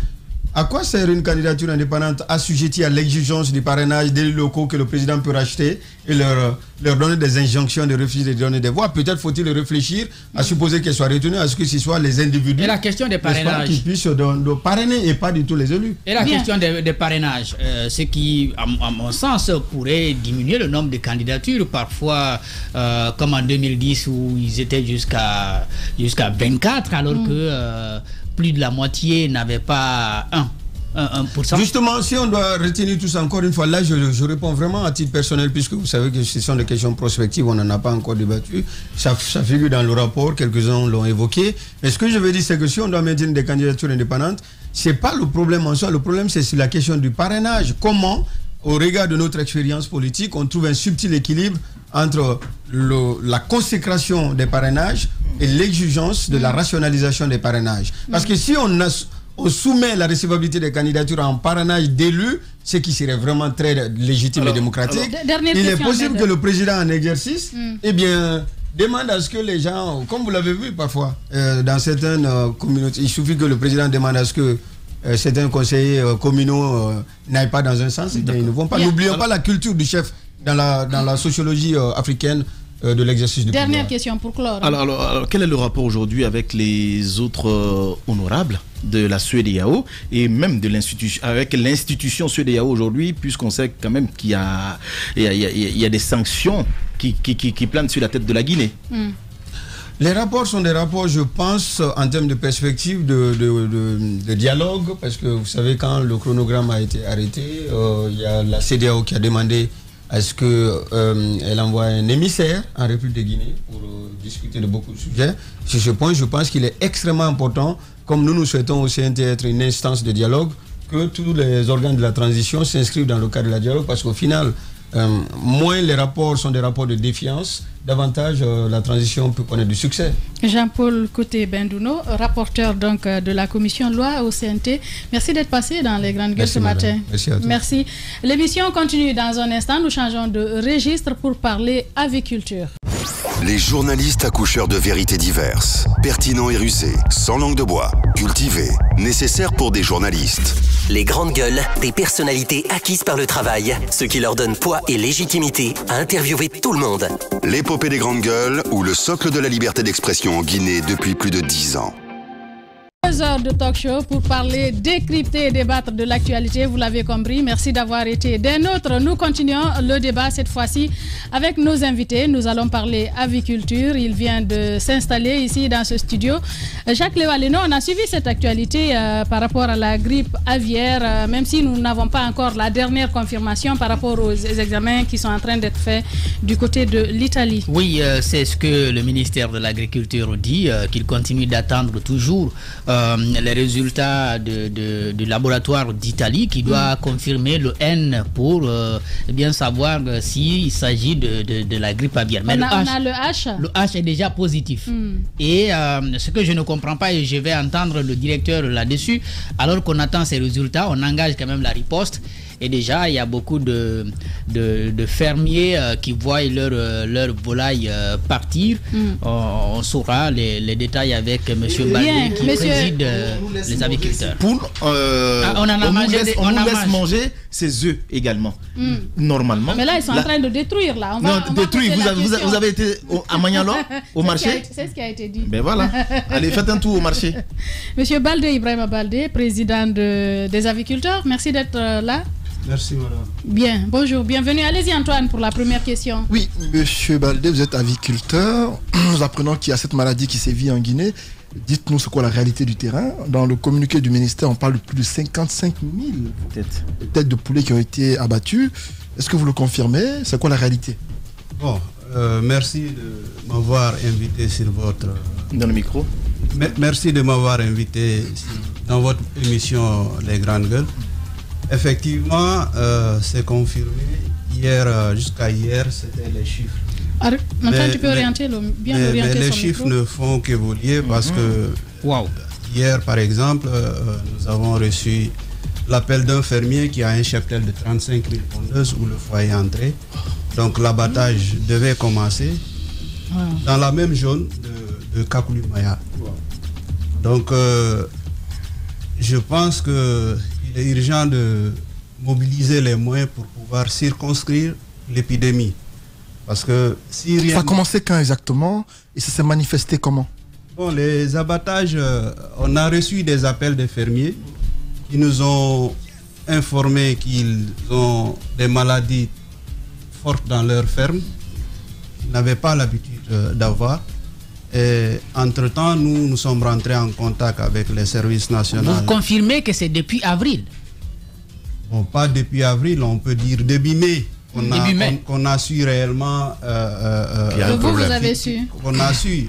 à quoi sert une candidature indépendante assujettie à l'exigence du parrainage des locaux que le président peut racheter et leur donner des injonctions de refuser de donner des voix? Peut-être faut-il réfléchir à supposer qu'elles soient retenues, à ce que ce soit les individus.
Et la question des parrainages
qui puissent de parrainer et pas du tout les élus.
Et la question des parrainages, ce qui, à mon sens, pourrait diminuer le nombre de candidatures, parfois comme en 2010 où ils étaient jusqu'à 24, alors que plus de la moitié n'avaient pas
Justement, si on doit retenir tout ça, encore une fois, là je réponds vraiment à titre personnel, puisque vous savez que ce sont des questions prospectives, on n'en a pas encore débattu. Ça figure dans le rapport, quelques-uns l'ont évoqué. Mais ce que je veux dire, c'est que si on doit maintenir des candidatures indépendantes, c'est pas le problème en soi. Le problème, c'est sur la question du parrainage. Comment, au regard de notre expérience politique, on trouve un subtil équilibre entre la consécration des parrainages et l'exigence de la rationalisation des parrainages. Parce que si on soumet la recevabilité des candidatures en parrainage d'élus, ce qui serait vraiment très légitime et démocratique, il est possible que le président en exercice demande à ce que les gens, comme vous l'avez vu parfois dans certaines communautés, il suffit que le président demande à ce que certains conseillers communaux n'aillent pas dans un sens, et bien ils ne vont pas. N'oublions pas la culture du chef dans la sociologie africaine de l'exercice du pouvoir.
Dernière question pour clore.
Alors, quel est le rapport aujourd'hui avec les autres honorables de la CEDEAO et même avec l'institution CEDEAO aujourd'hui, puisqu'on sait quand même qu'il y a des sanctions qui planent sur la tête de la Guinée.
Les rapports sont des rapports, je pense, en termes de perspective de dialogue, parce que vous savez, quand le chronogramme a été arrêté, il y a la CEDEAO qui a demandé à ce qu'elle envoie un émissaire en République de Guinée pour discuter de beaucoup de sujets. Sur ce point, je pense qu'il est extrêmement important, comme nous souhaitons au CNT être une instance de dialogue, que tous les organes de la transition s'inscrivent dans le cadre de la dialogue, parce qu'au final, moins les rapports sont des rapports de défiance, davantage la transition peut connaître du succès.
Jean-Paul Côté-Bendouno, rapporteur donc de la commission loi au CNT. Merci d'être passé dans les grandes gueules ce matin.
Merci à tous.
Merci. L'émission continue dans un instant. Nous changeons de registre pour parler aviculture.
Les journalistes accoucheurs de vérités diverses, pertinents et rusés, sans langue de bois, cultivés, nécessaires pour des journalistes.
Les grandes gueules, des personnalités acquises par le travail, ce qui leur donne poids et légitimité à interviewer tout le monde.
L'épopée des grandes gueules ou le socle de la liberté d'expression en Guinée depuis plus de 10 ans.
2 heures de talk show pour parler, décrypter et débattre de l'actualité. Vous l'avez compris. Merci d'avoir été des nôtres. Nous continuons le débat cette fois-ci avec nos invités. Nous allons parler aviculture. Il vient de s'installer ici dans ce studio. Jacques Lévaleno, on a suivi cette actualité par rapport à la grippe aviaire, même si nous n'avons pas encore la dernière confirmation par rapport aux examens qui sont en train d'être faits du côté de l'Italie.
Oui, c'est ce que le ministère de l'Agriculture dit, qu'il continue d'attendre toujours les résultats du laboratoire d'Italie qui doit confirmer le N pour bien savoir s'il s'agit de la grippe aviaire. Mais
on a le H.
Le H est déjà positif. Et ce que je ne comprends pas, et je vais entendre le directeur là-dessus, alors qu'on attend ces résultats, on engage quand même la riposte. Et déjà, il y a beaucoup de fermiers qui voient leur volaille partir. On saura les détails avec M. Baldé qui préside les aviculteurs.
On nous laisse manger ses œufs également, normalement.
Mais là, ils sont en train de détruire. Là.
Détruire. Vous avez été à Magnalo, au marché?
C'est ce qui a été dit.
Ben voilà. Allez, faites un tour au marché.
Monsieur Baldé, Ibrahima Baldé, président des aviculteurs, merci d'être là.
Merci madame.
Bien, bonjour, bienvenue. Allez-y Antoine pour la première question.
Oui, monsieur Baldé, vous êtes aviculteur. Nous apprenons qu'il y a cette maladie qui sévit en Guinée. Dites-nous c'est quoi la réalité du terrain. Dans le communiqué du ministère, on parle de plus de 55 000 têtes de poulets qui ont été abattues. Est-ce que vous le confirmez? C'est quoi la réalité?
Bon, merci de m'avoir invité sur votre...
Dans le micro.
Merci de m'avoir invité dans votre émission Les Grandes Gueules. Effectivement, c'est confirmé. Jusqu'à hier, c'était les chiffres.
Maintenant, tu peux orienter
mais les chiffres ne font qu'évoluer parce que hier, par exemple, nous avons reçu l'appel d'un fermier qui a un cheptel de 35 000 pondeuses où le foyer est entré. Donc l'abattage devait commencer dans la même zone de Kakulimaya. Donc je pense que il est urgent de mobiliser les moyens pour pouvoir circonscrire l'épidémie. Parce que si rien...
Ça a commencé quand exactement et ça s'est manifesté comment?
Bon, les abattages, on a reçu des appels des fermiers qui nous ont informé qu'ils ont des maladies fortes dans leur ferme, qu'ils n'avaient pas l'habitude d'avoir. Et entre-temps, nous sommes rentrés en contact avec les services nationaux.
Vous confirmez que c'est depuis avril?
Bon, pas depuis avril, on peut dire début mai. Qu'on a su réellement.
Vous avez su.
On a su.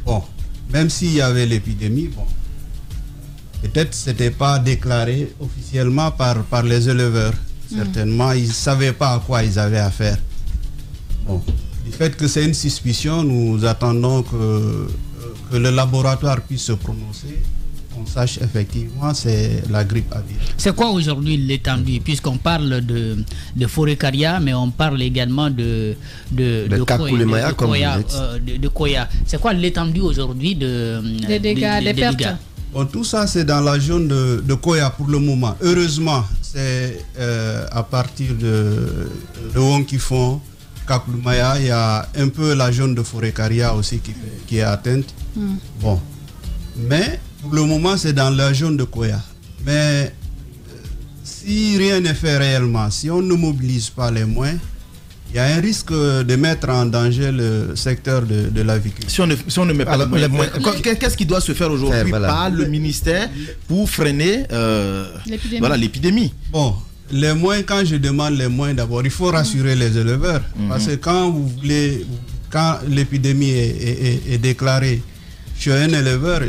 Bon, même s'il y avait l'épidémie, bon, peut-être c'était pas déclaré officiellement par les éleveurs. Certainement, ils ne savaient pas à quoi ils avaient affaire. Bon, du fait que c'est une suspicion, nous attendons que le laboratoire puisse se prononcer. On sache effectivement c'est la grippe aviaire.
C'est quoi aujourd'hui l'étendue, puisqu'on parle de Forêt-Caria, mais on parle également de Koya. C'est quoi l'étendue aujourd'hui
des dégâts, des pertes?
Bon, tout ça c'est dans la zone de Koya pour le moment. Heureusement, c'est à partir de Wonkifon, Kakulumaya, il y a un peu la zone de Forêt-Caria aussi qui est atteinte. Bon, mais pour le moment, c'est dans la zone de Koya. Mais si rien n'est fait réellement, si on ne mobilise pas les moyens, il y a un risque de mettre en danger le secteur de l'aviculture.
Si on ne met pas les moyens, qu'est-ce qui doit se faire aujourd'hui par le ministère pour freiner l'épidémie?
Bon, les moyens, quand je demande les moyens, d'abord, il faut rassurer les éleveurs. Parce que quand l'épidémie est déclarée chez un éleveur,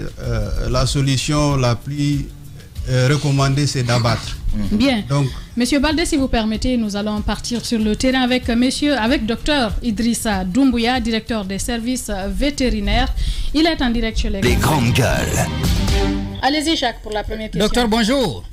la solution la plus recommandée, c'est d'abattre.
Bien. Donc, Monsieur Baldé, si vous permettez, nous allons partir sur le terrain avec Dr Idrissa Doumbouya, directeur des services vétérinaires. Il est en direct chez les
grandes gueules.
Allez-y, Jacques, pour la première question.
Docteur, bonjour.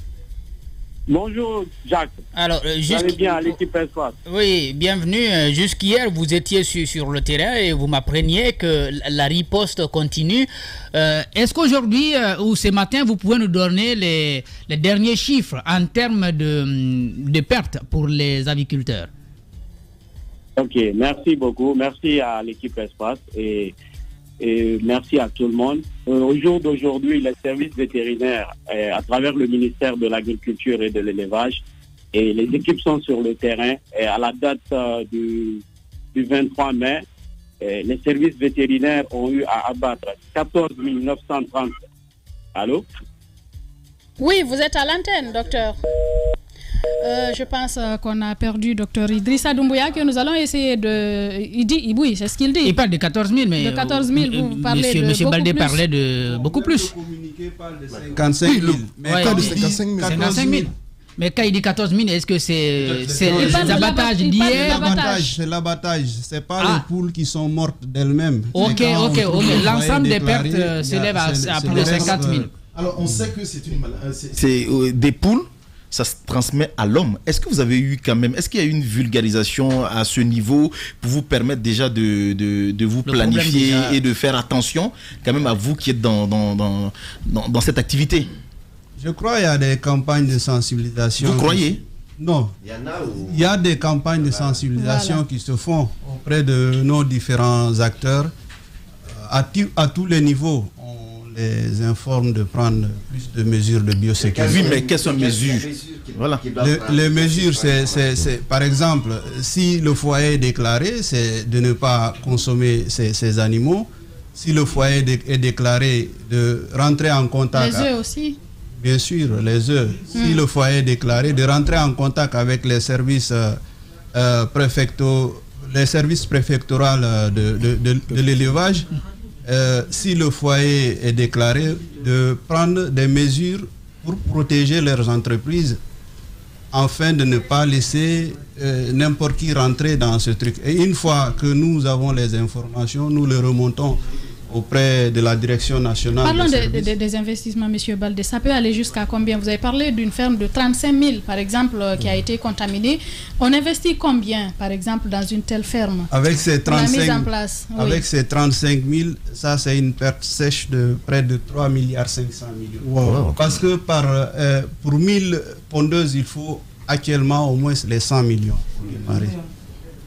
Bonjour Jacques.
Alors,
vous allez bien à l'équipe Espace?
Oui, bienvenue. Jusqu'hier, vous étiez sur le terrain et vous m'appreniez que la riposte continue. Est-ce qu'aujourd'hui ou ce matin, vous pouvez nous donner les derniers chiffres en termes de pertes pour les aviculteurs?
Ok, merci beaucoup. Merci à l'équipe Espace et merci à tout le monde. Au jour d'aujourd'hui, les services vétérinaires, à travers le ministère de l'Agriculture et de l'Élevage, et les équipes sont sur le terrain. Et à la date du 23 mai, les services vétérinaires ont eu à abattre 14 930. Allô?
Oui, vous êtes à l'antenne, docteur. Je pense qu'on a perdu Dr Idrissa Doumbouya, que nous allons essayer de... Il dit, oui, c'est ce qu'il dit.
Il parle de 14 000, mais...
De 14 000, vous parlez de
Monsieur
beaucoup
Baldé
plus.
parlait de beaucoup plus.
Le parle de 55 000.
Mais quand de 55 000.
55 000. Mais quand il dit 14 000, est-ce que c'est les abattages d'hier?
C'est l'abattage. Ce n'est pas les poules qui sont mortes d'elles-mêmes.
Ok. L'ensemble des pertes s'élève à plus de 50 000.
Alors, on sait que c'est des poules. Ça se transmet à l'homme. Est-ce que vous avez eu quand même, est-ce qu'il y a eu une vulgarisation à ce niveau pour vous permettre déjà de vous planifier et de faire attention quand même à vous qui êtes dans cette activité?
Je crois qu'il y a des campagnes de sensibilisation.
Vous croyez?
Non. Il y a des campagnes de sensibilisation qui se font auprès de nos différents acteurs à tous les niveaux. Les informe de prendre plus de mesures de biosécurité.
Oui, mais quelles sont les mesures? Voilà.
Les mesures, c'est par exemple, si le foyer est déclaré, c'est de ne pas consommer ces animaux. Si le foyer est déclaré, de rentrer en contact...
Les œufs aussi?
Bien sûr, les œufs. Si le foyer est déclaré, de rentrer en contact avec les services préfectoraux de l'élevage. Si le foyer est déclaré, de prendre des mesures pour protéger leurs entreprises afin de ne pas laisser n'importe qui rentrer dans ce truc. Et une fois que nous avons les informations, nous les remontons auprès de la direction nationale.
Parlons des investissements, M. Baldé. Ça peut aller jusqu'à combien? Vous avez parlé d'une ferme de 35 000, par exemple, qui a été contaminée. On investit combien, par exemple, dans une telle ferme?
Avec ces 35 000,
mise en place,
avec ces 35 000, ça c'est une perte sèche de près de 3,5 milliards. Wow. Parce que pour 1000 pondeuses, il faut actuellement au moins les 100 millions pour démarrer.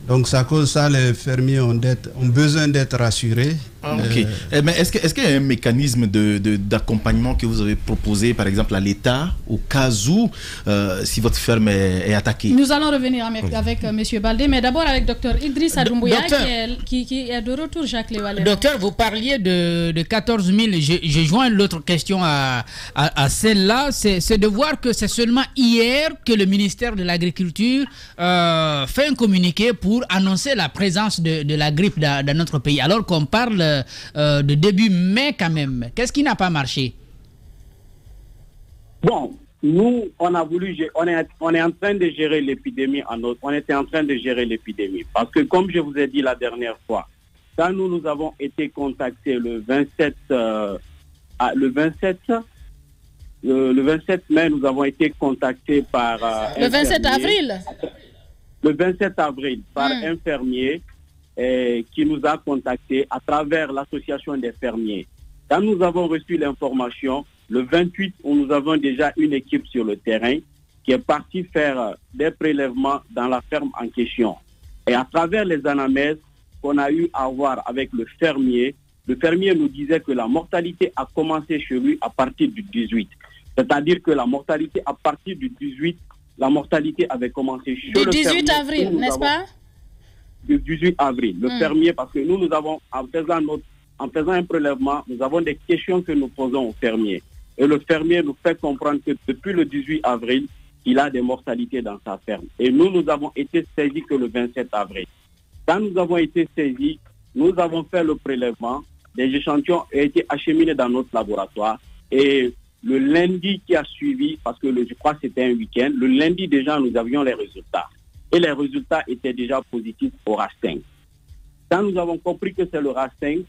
Donc ça cause ça, les fermiers ont besoin d'être rassurés.
Ok. Mais est-ce qu'il y a un mécanisme d'accompagnement que vous avez proposé, par exemple, à l'État, au cas où, si votre ferme est attaquée?
Nous allons revenir avec M. Baldé, mais d'abord avec Dr Idriss Doumbouya, qui est de retour, Jacques Lévalère.
Docteur, vous parliez de 14 000. J'ai joint l'autre question à celle-là. C'est de voir que c'est seulement hier que le ministère de l'Agriculture fait un communiqué pour annoncer la présence de la grippe dans notre pays, alors qu'on parle de début mai quand même. Qu'est-ce qui n'a pas marché?
Bon, nous, on est en train de gérer l'épidémie. On était en train de gérer l'épidémie. Parce que, comme je vous ai dit la dernière fois, quand nous avons été contactés le 27 mai, nous avons été contactés par...
le 27 avril
Le 27 avril, par un fermier qui nous a contactés à travers l'association des fermiers. Quand nous avons reçu l'information, le 28, nous avons déjà une équipe sur le terrain qui est partie faire des prélèvements dans la ferme en question. Et à travers les anamnèses qu'on a eu à voir avec le fermier nous disait que la mortalité a commencé chez lui à partir du 18. C'est-à-dire que la mortalité à partir du 18, la mortalité avait commencé chez le fermier.
Du 18 avril, n'est-ce pas?
Du 18 avril. Le fermier, parce que nous avons, en faisant un prélèvement, nous avons des questions que nous posons au fermier. Et le fermier nous fait comprendre que depuis le 18 avril, il a des mortalités dans sa ferme. Et nous avons été saisis que le 27 avril. Quand nous avons été saisis, nous avons fait le prélèvement. Des échantillons ont été acheminés dans notre laboratoire. Et le lundi qui a suivi, parce que je crois que c'était un week-end, le lundi déjà nous avions les résultats. Et les résultats étaient déjà positifs au RAS5. Quand nous avons compris que c'est le RAS5,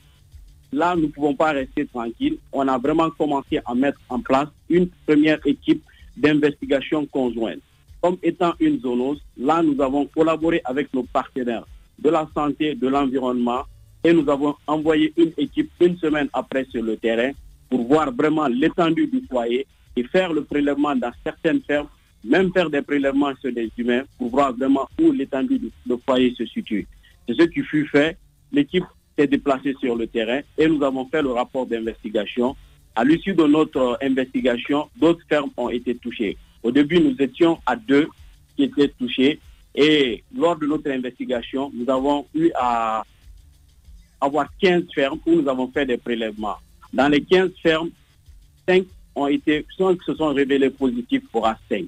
là nous ne pouvons pas rester tranquilles. On a vraiment commencé à mettre en place une première équipe d'investigation conjointe. Comme étant une zoonose, là nous avons collaboré avec nos partenaires de la santé, de l'environnement, et nous avons envoyé une équipe une semaine après sur le terrain pour voir vraiment l'étendue du foyer et faire le prélèvement dans certaines fermes, même faire des prélèvements sur des humains pour voir vraiment où l'étendue du foyer se situe. C'est ce qui fut fait. L'équipe s'est déplacée sur le terrain et nous avons fait le rapport d'investigation. À l'issue de notre investigation, d'autres fermes ont été touchées. Au début, nous étions à 2 qui étaient touchés et lors de notre investigation, nous avons eu à avoir 15 fermes où nous avons fait des prélèvements. Dans les 15 fermes, 5 se sont révélés positifs pour A5.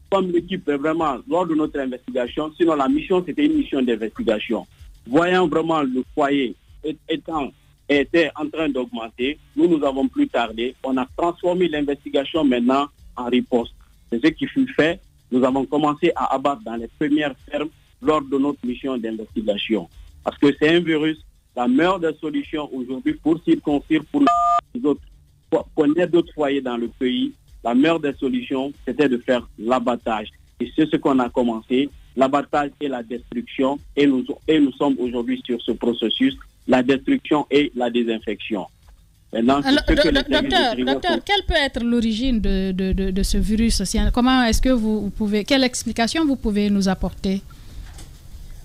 Comme l'équipe est vraiment, lors de notre investigation, sinon la mission, c'était une mission d'investigation. Voyant vraiment le foyer était en train d'augmenter, nous avons plus tardé. On a transformé l'investigation maintenant en riposte. C'est ce qui fut fait. Nous avons commencé à abattre dans les premières fermes lors de notre mission d'investigation. Parce que c'est un virus, la meilleure des solutions aujourd'hui pour circonscrire, pour connaître d'autres foyers dans le pays, la meilleure des solutions, c'était de faire l'abattage. Et c'est ce qu'on a commencé, l'abattage et la destruction. Et nous sommes aujourd'hui sur ce processus, la destruction et la désinfection.
Maintenant, docteur, quelle peut être l'origine de ce virus? Comment est-ce que quelle explication vous pouvez nous apporter?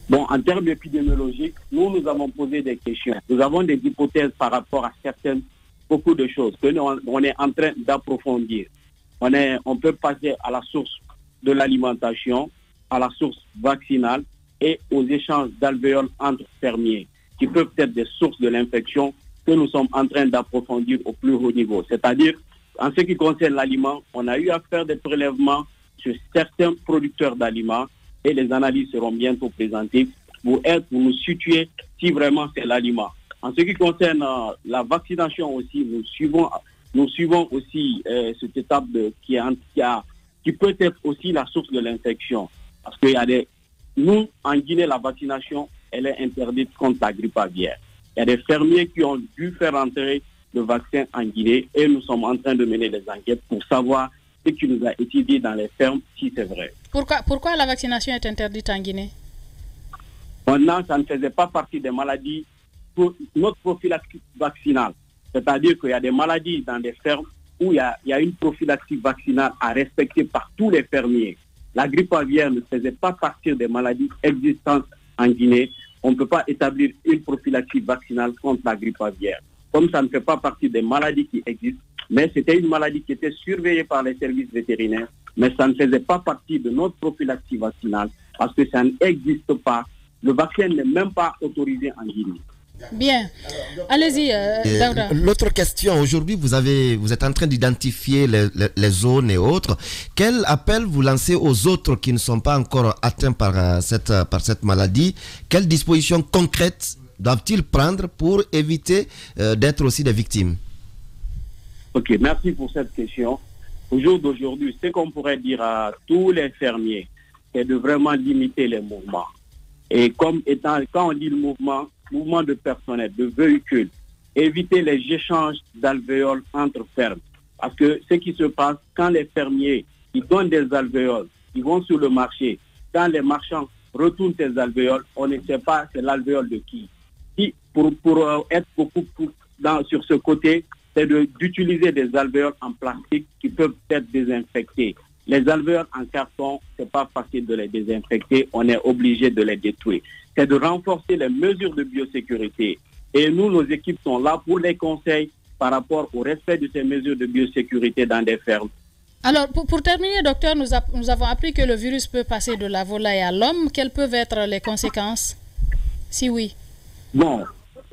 Bon, en termes épidémiologiques, nous avons posé des questions. Nous avons des hypothèses par rapport à beaucoup de choses que on est en train d'approfondir. On peut passer à la source de l'alimentation, à la source vaccinale et aux échanges d'alvéoles entre fermiers, qui peuvent être des sources de l'infection que nous sommes en train d'approfondir au plus haut niveau. C'est-à-dire, en ce qui concerne l'aliment, on a eu à faire des prélèvements sur certains producteurs d'aliments et les analyses seront bientôt présentées pour nous situer si vraiment c'est l'aliment. En ce qui concerne la vaccination aussi, nous suivons aussi cette étape qui peut être aussi la source de l'infection. Parce que nous, en Guinée, la vaccination, elle est interdite contre la grippe aviaire. Il y a des fermiers qui ont dû faire entrer le vaccin en Guinée et nous sommes en train de mener des enquêtes pour savoir ce qui nous a été dit dans les fermes, si c'est vrai.
Pourquoi la vaccination est interdite en Guinée?
Maintenant, ça ne faisait pas partie des maladies pour notre prophylaxie vaccinale. C'est-à-dire qu'il y a des maladies dans des fermes où il y a une prophylaxie vaccinale à respecter par tous les fermiers. la grippe aviaire ne faisait pas partie des maladies existantes en Guinée, on ne peut pas établir une prophylaxie vaccinale contre la grippe aviaire. Comme ça ne fait pas partie des maladies qui existent, mais c'était une maladie qui était surveillée par les services vétérinaires, mais ça ne faisait pas partie de notre prophylaxie vaccinale parce que ça n'existe pas. Le vaccin n'est même pas autorisé en Guinée.
Bien. Allez-y, Daouda.
L'autre question, aujourd'hui, vous êtes en train d'identifier les zones et autres. Quel appel vous lancez aux autres qui ne sont pas encore atteints par cette maladie? Quelles dispositions concrètes doivent-ils prendre pour éviter d'être aussi des victimes?
Ok, merci pour cette question. Au jour d'aujourd'hui, ce qu'on pourrait dire à tous les fermiers, c'est de vraiment limiter les mouvements. Et quand on dit le mouvement de personnel, de véhicules, éviter les échanges d'alvéoles entre fermes. Parce que ce qui se passe, quand les fermiers ils donnent des alvéoles, ils vont sur le marché, quand les marchands retournent ces alvéoles, on ne sait pas c'est l'alvéole de qui. Pour être beaucoup sur ce côté, c'est d'utiliser des alvéoles en plastique qui peuvent être désinfectés. Les alvéoles en carton, c'est pas facile de les désinfecter, on est obligé de les détruire. C'est de renforcer les mesures de biosécurité. Et nous, nos équipes sont là pour les conseils par rapport au respect de ces mesures de biosécurité dans des fermes.
Alors, pour terminer, docteur, nous avons appris que le virus peut passer de la volaille à l'homme. Quelles peuvent être les conséquences? Si oui.
Bon,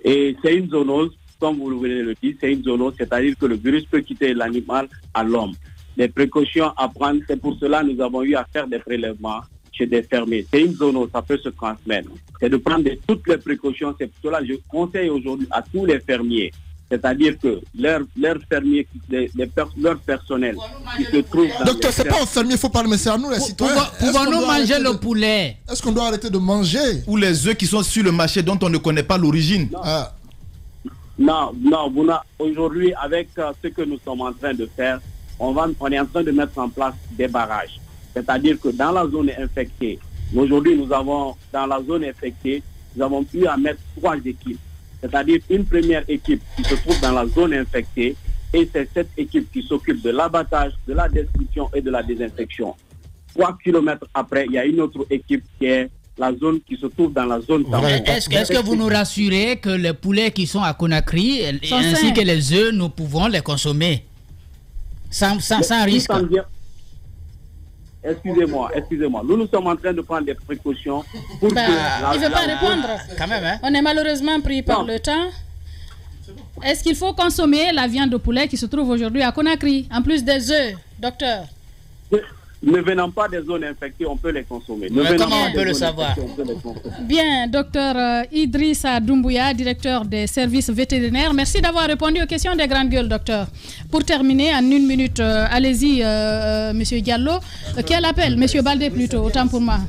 et c'est une zoonose, comme vous venez de le dire, c'est une zoonose, c'est-à-dire que le virus peut quitter l'animal à l'homme. Les précautions à prendre, c'est pour cela que nous avons eu à faire des prélèvements chez des fermiers. C'est une zoonose, ça peut se transmettre. C'est de prendre toutes les précautions. C'est pour cela que je conseille aujourd'hui à tous les fermiers, c'est-à-dire que leurs fermiers, leur personnel qui se trouve dans
docteur, c'est pas aux fermiers, il faut parler, mais c'est à nous les citoyens.
Pouvons-nous manger le poulet?
Est-ce qu'on doit arrêter de manger?
Ou les œufs qui sont sur le marché dont on ne connaît pas l'origine?
Non, aujourd'hui, avec ce que nous sommes en train de faire, on est en train de mettre en place des barrages. C'est-à-dire que dans la zone infectée, aujourd'hui dans la zone infectée, nous avons pu à mettre 3 équipes. C'est-à-dire une première équipe qui se trouve dans la zone infectée et c'est cette équipe qui s'occupe de l'abattage, de la destruction et de la désinfection. 3 kilomètres après, il y a une autre équipe qui est la zone qui se trouve dans la zone tampon.
Est-ce que vous nous rassurez que les poulets qui sont à Conakry ainsi que les œufs, nous pouvons les consommer sans risque?
Excusez-moi. Nous sommes en train de prendre des précautions pour que...
Il ne veut pas répondre.
Quand même, hein?
On est malheureusement pris par le temps. Est-ce qu'il faut consommer la viande de poulet qui se trouve aujourd'hui à Conakry, en plus des œufs, docteur?
Ne venant pas des zones infectées, on peut les consommer.
Mais comment on peut le savoir?
Bien, docteur Idrissa Doumbouya, directeur des services vétérinaires. Merci d'avoir répondu aux questions des grandes gueules, docteur. Pour terminer, en 1 minute, allez-y, monsieur Diallo. Quel appel? Monsieur Baldé plutôt, autant pour moi.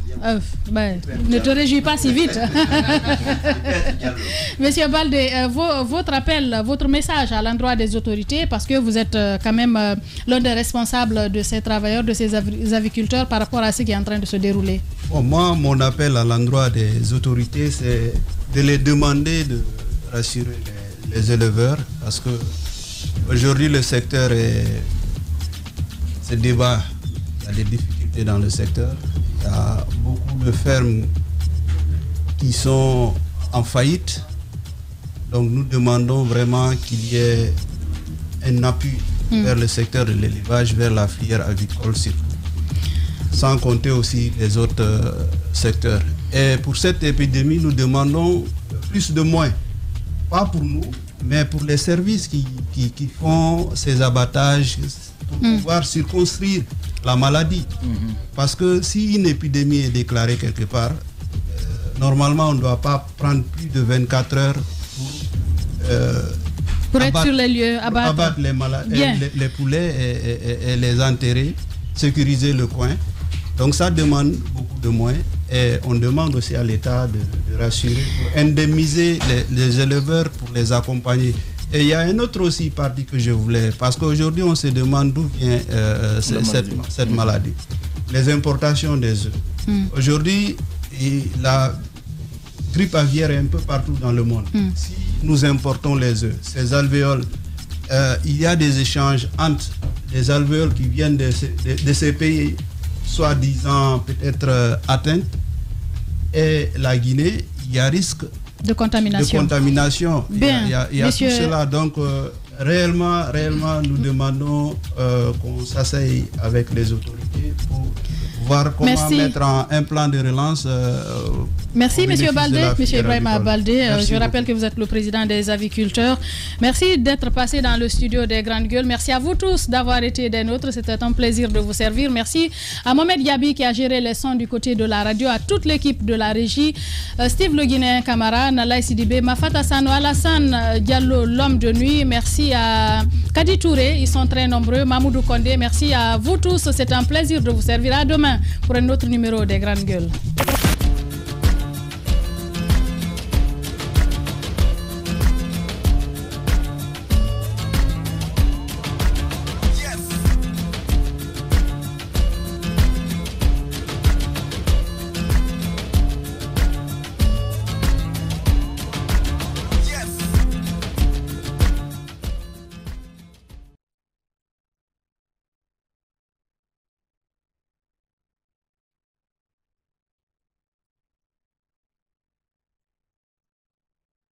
Ne te réjouis pas si vite. Monsieur Baldé, votre appel, votre message à l'endroit des autorités, parce que vous êtes quand même l'un des responsables de ces travailleurs, de ces aviculteurs par rapport à ce qui est en train de se dérouler.
Moi, mon appel à l'endroit des autorités, c'est de les demander de rassurer les éleveurs, parce que aujourd'hui le secteur se débat. Il y a des difficultés dans le secteur. Il y a beaucoup de fermes qui sont en faillite. Donc nous demandons vraiment qu'il y ait un appui vers le secteur de l'élevage, vers la filière avicole surtout. Sans compter aussi les autres secteurs. Et pour cette épidémie, nous demandons plus de moyens. Pas pour nous, mais pour les services qui font ces abattages pour pouvoir circonscrire la maladie. Parce que si une épidémie est déclarée quelque part, normalement on ne doit pas prendre plus de 24 heures pour
être sur les lieux,
abattre les poulets et les enterrer, sécuriser le coin. Donc ça demande beaucoup de moyens et on demande aussi à l'État de rassurer, pour indemniser les éleveurs, pour les accompagner. Et il y a un autre aussi parti que je voulais, parce qu'aujourd'hui on se demande d'où vient cette maladie. Les importations des œufs. Aujourd'hui, la grippe aviaire est un peu partout dans le monde. Si nous importons les œufs, ces alvéoles, il y a des échanges entre les alvéoles qui viennent de ces pays soi-disant peut-être atteinte, et la Guinée, il y a risque
de contamination.
Bien, il y a tout cela. Donc, réellement, nous demandons qu'on s'asseye avec les autorités pour voir comment mettre un plan de relance.
Merci, M. Baldé, M. Ibrahima Baldé. Je rappelle que vous êtes le président des aviculteurs. Merci d'être passé dans le studio des Grandes Gueules. Merci à vous tous d'avoir été des nôtres. C'était un plaisir de vous servir. Merci à Mohamed Yabi qui a géré les sons du côté de la radio, à toute l'équipe de la régie, Steve Le Guinéen Camara, Nalaï Sidibé, Mafata Sano, Alassane Diallo, l'homme de nuit. Merci à Kadi Touré, ils sont très nombreux. Mamoudou Kondé, merci à vous tous. C'est un plaisir de vous servir. À demain pour un autre numéro des Grandes Gueules.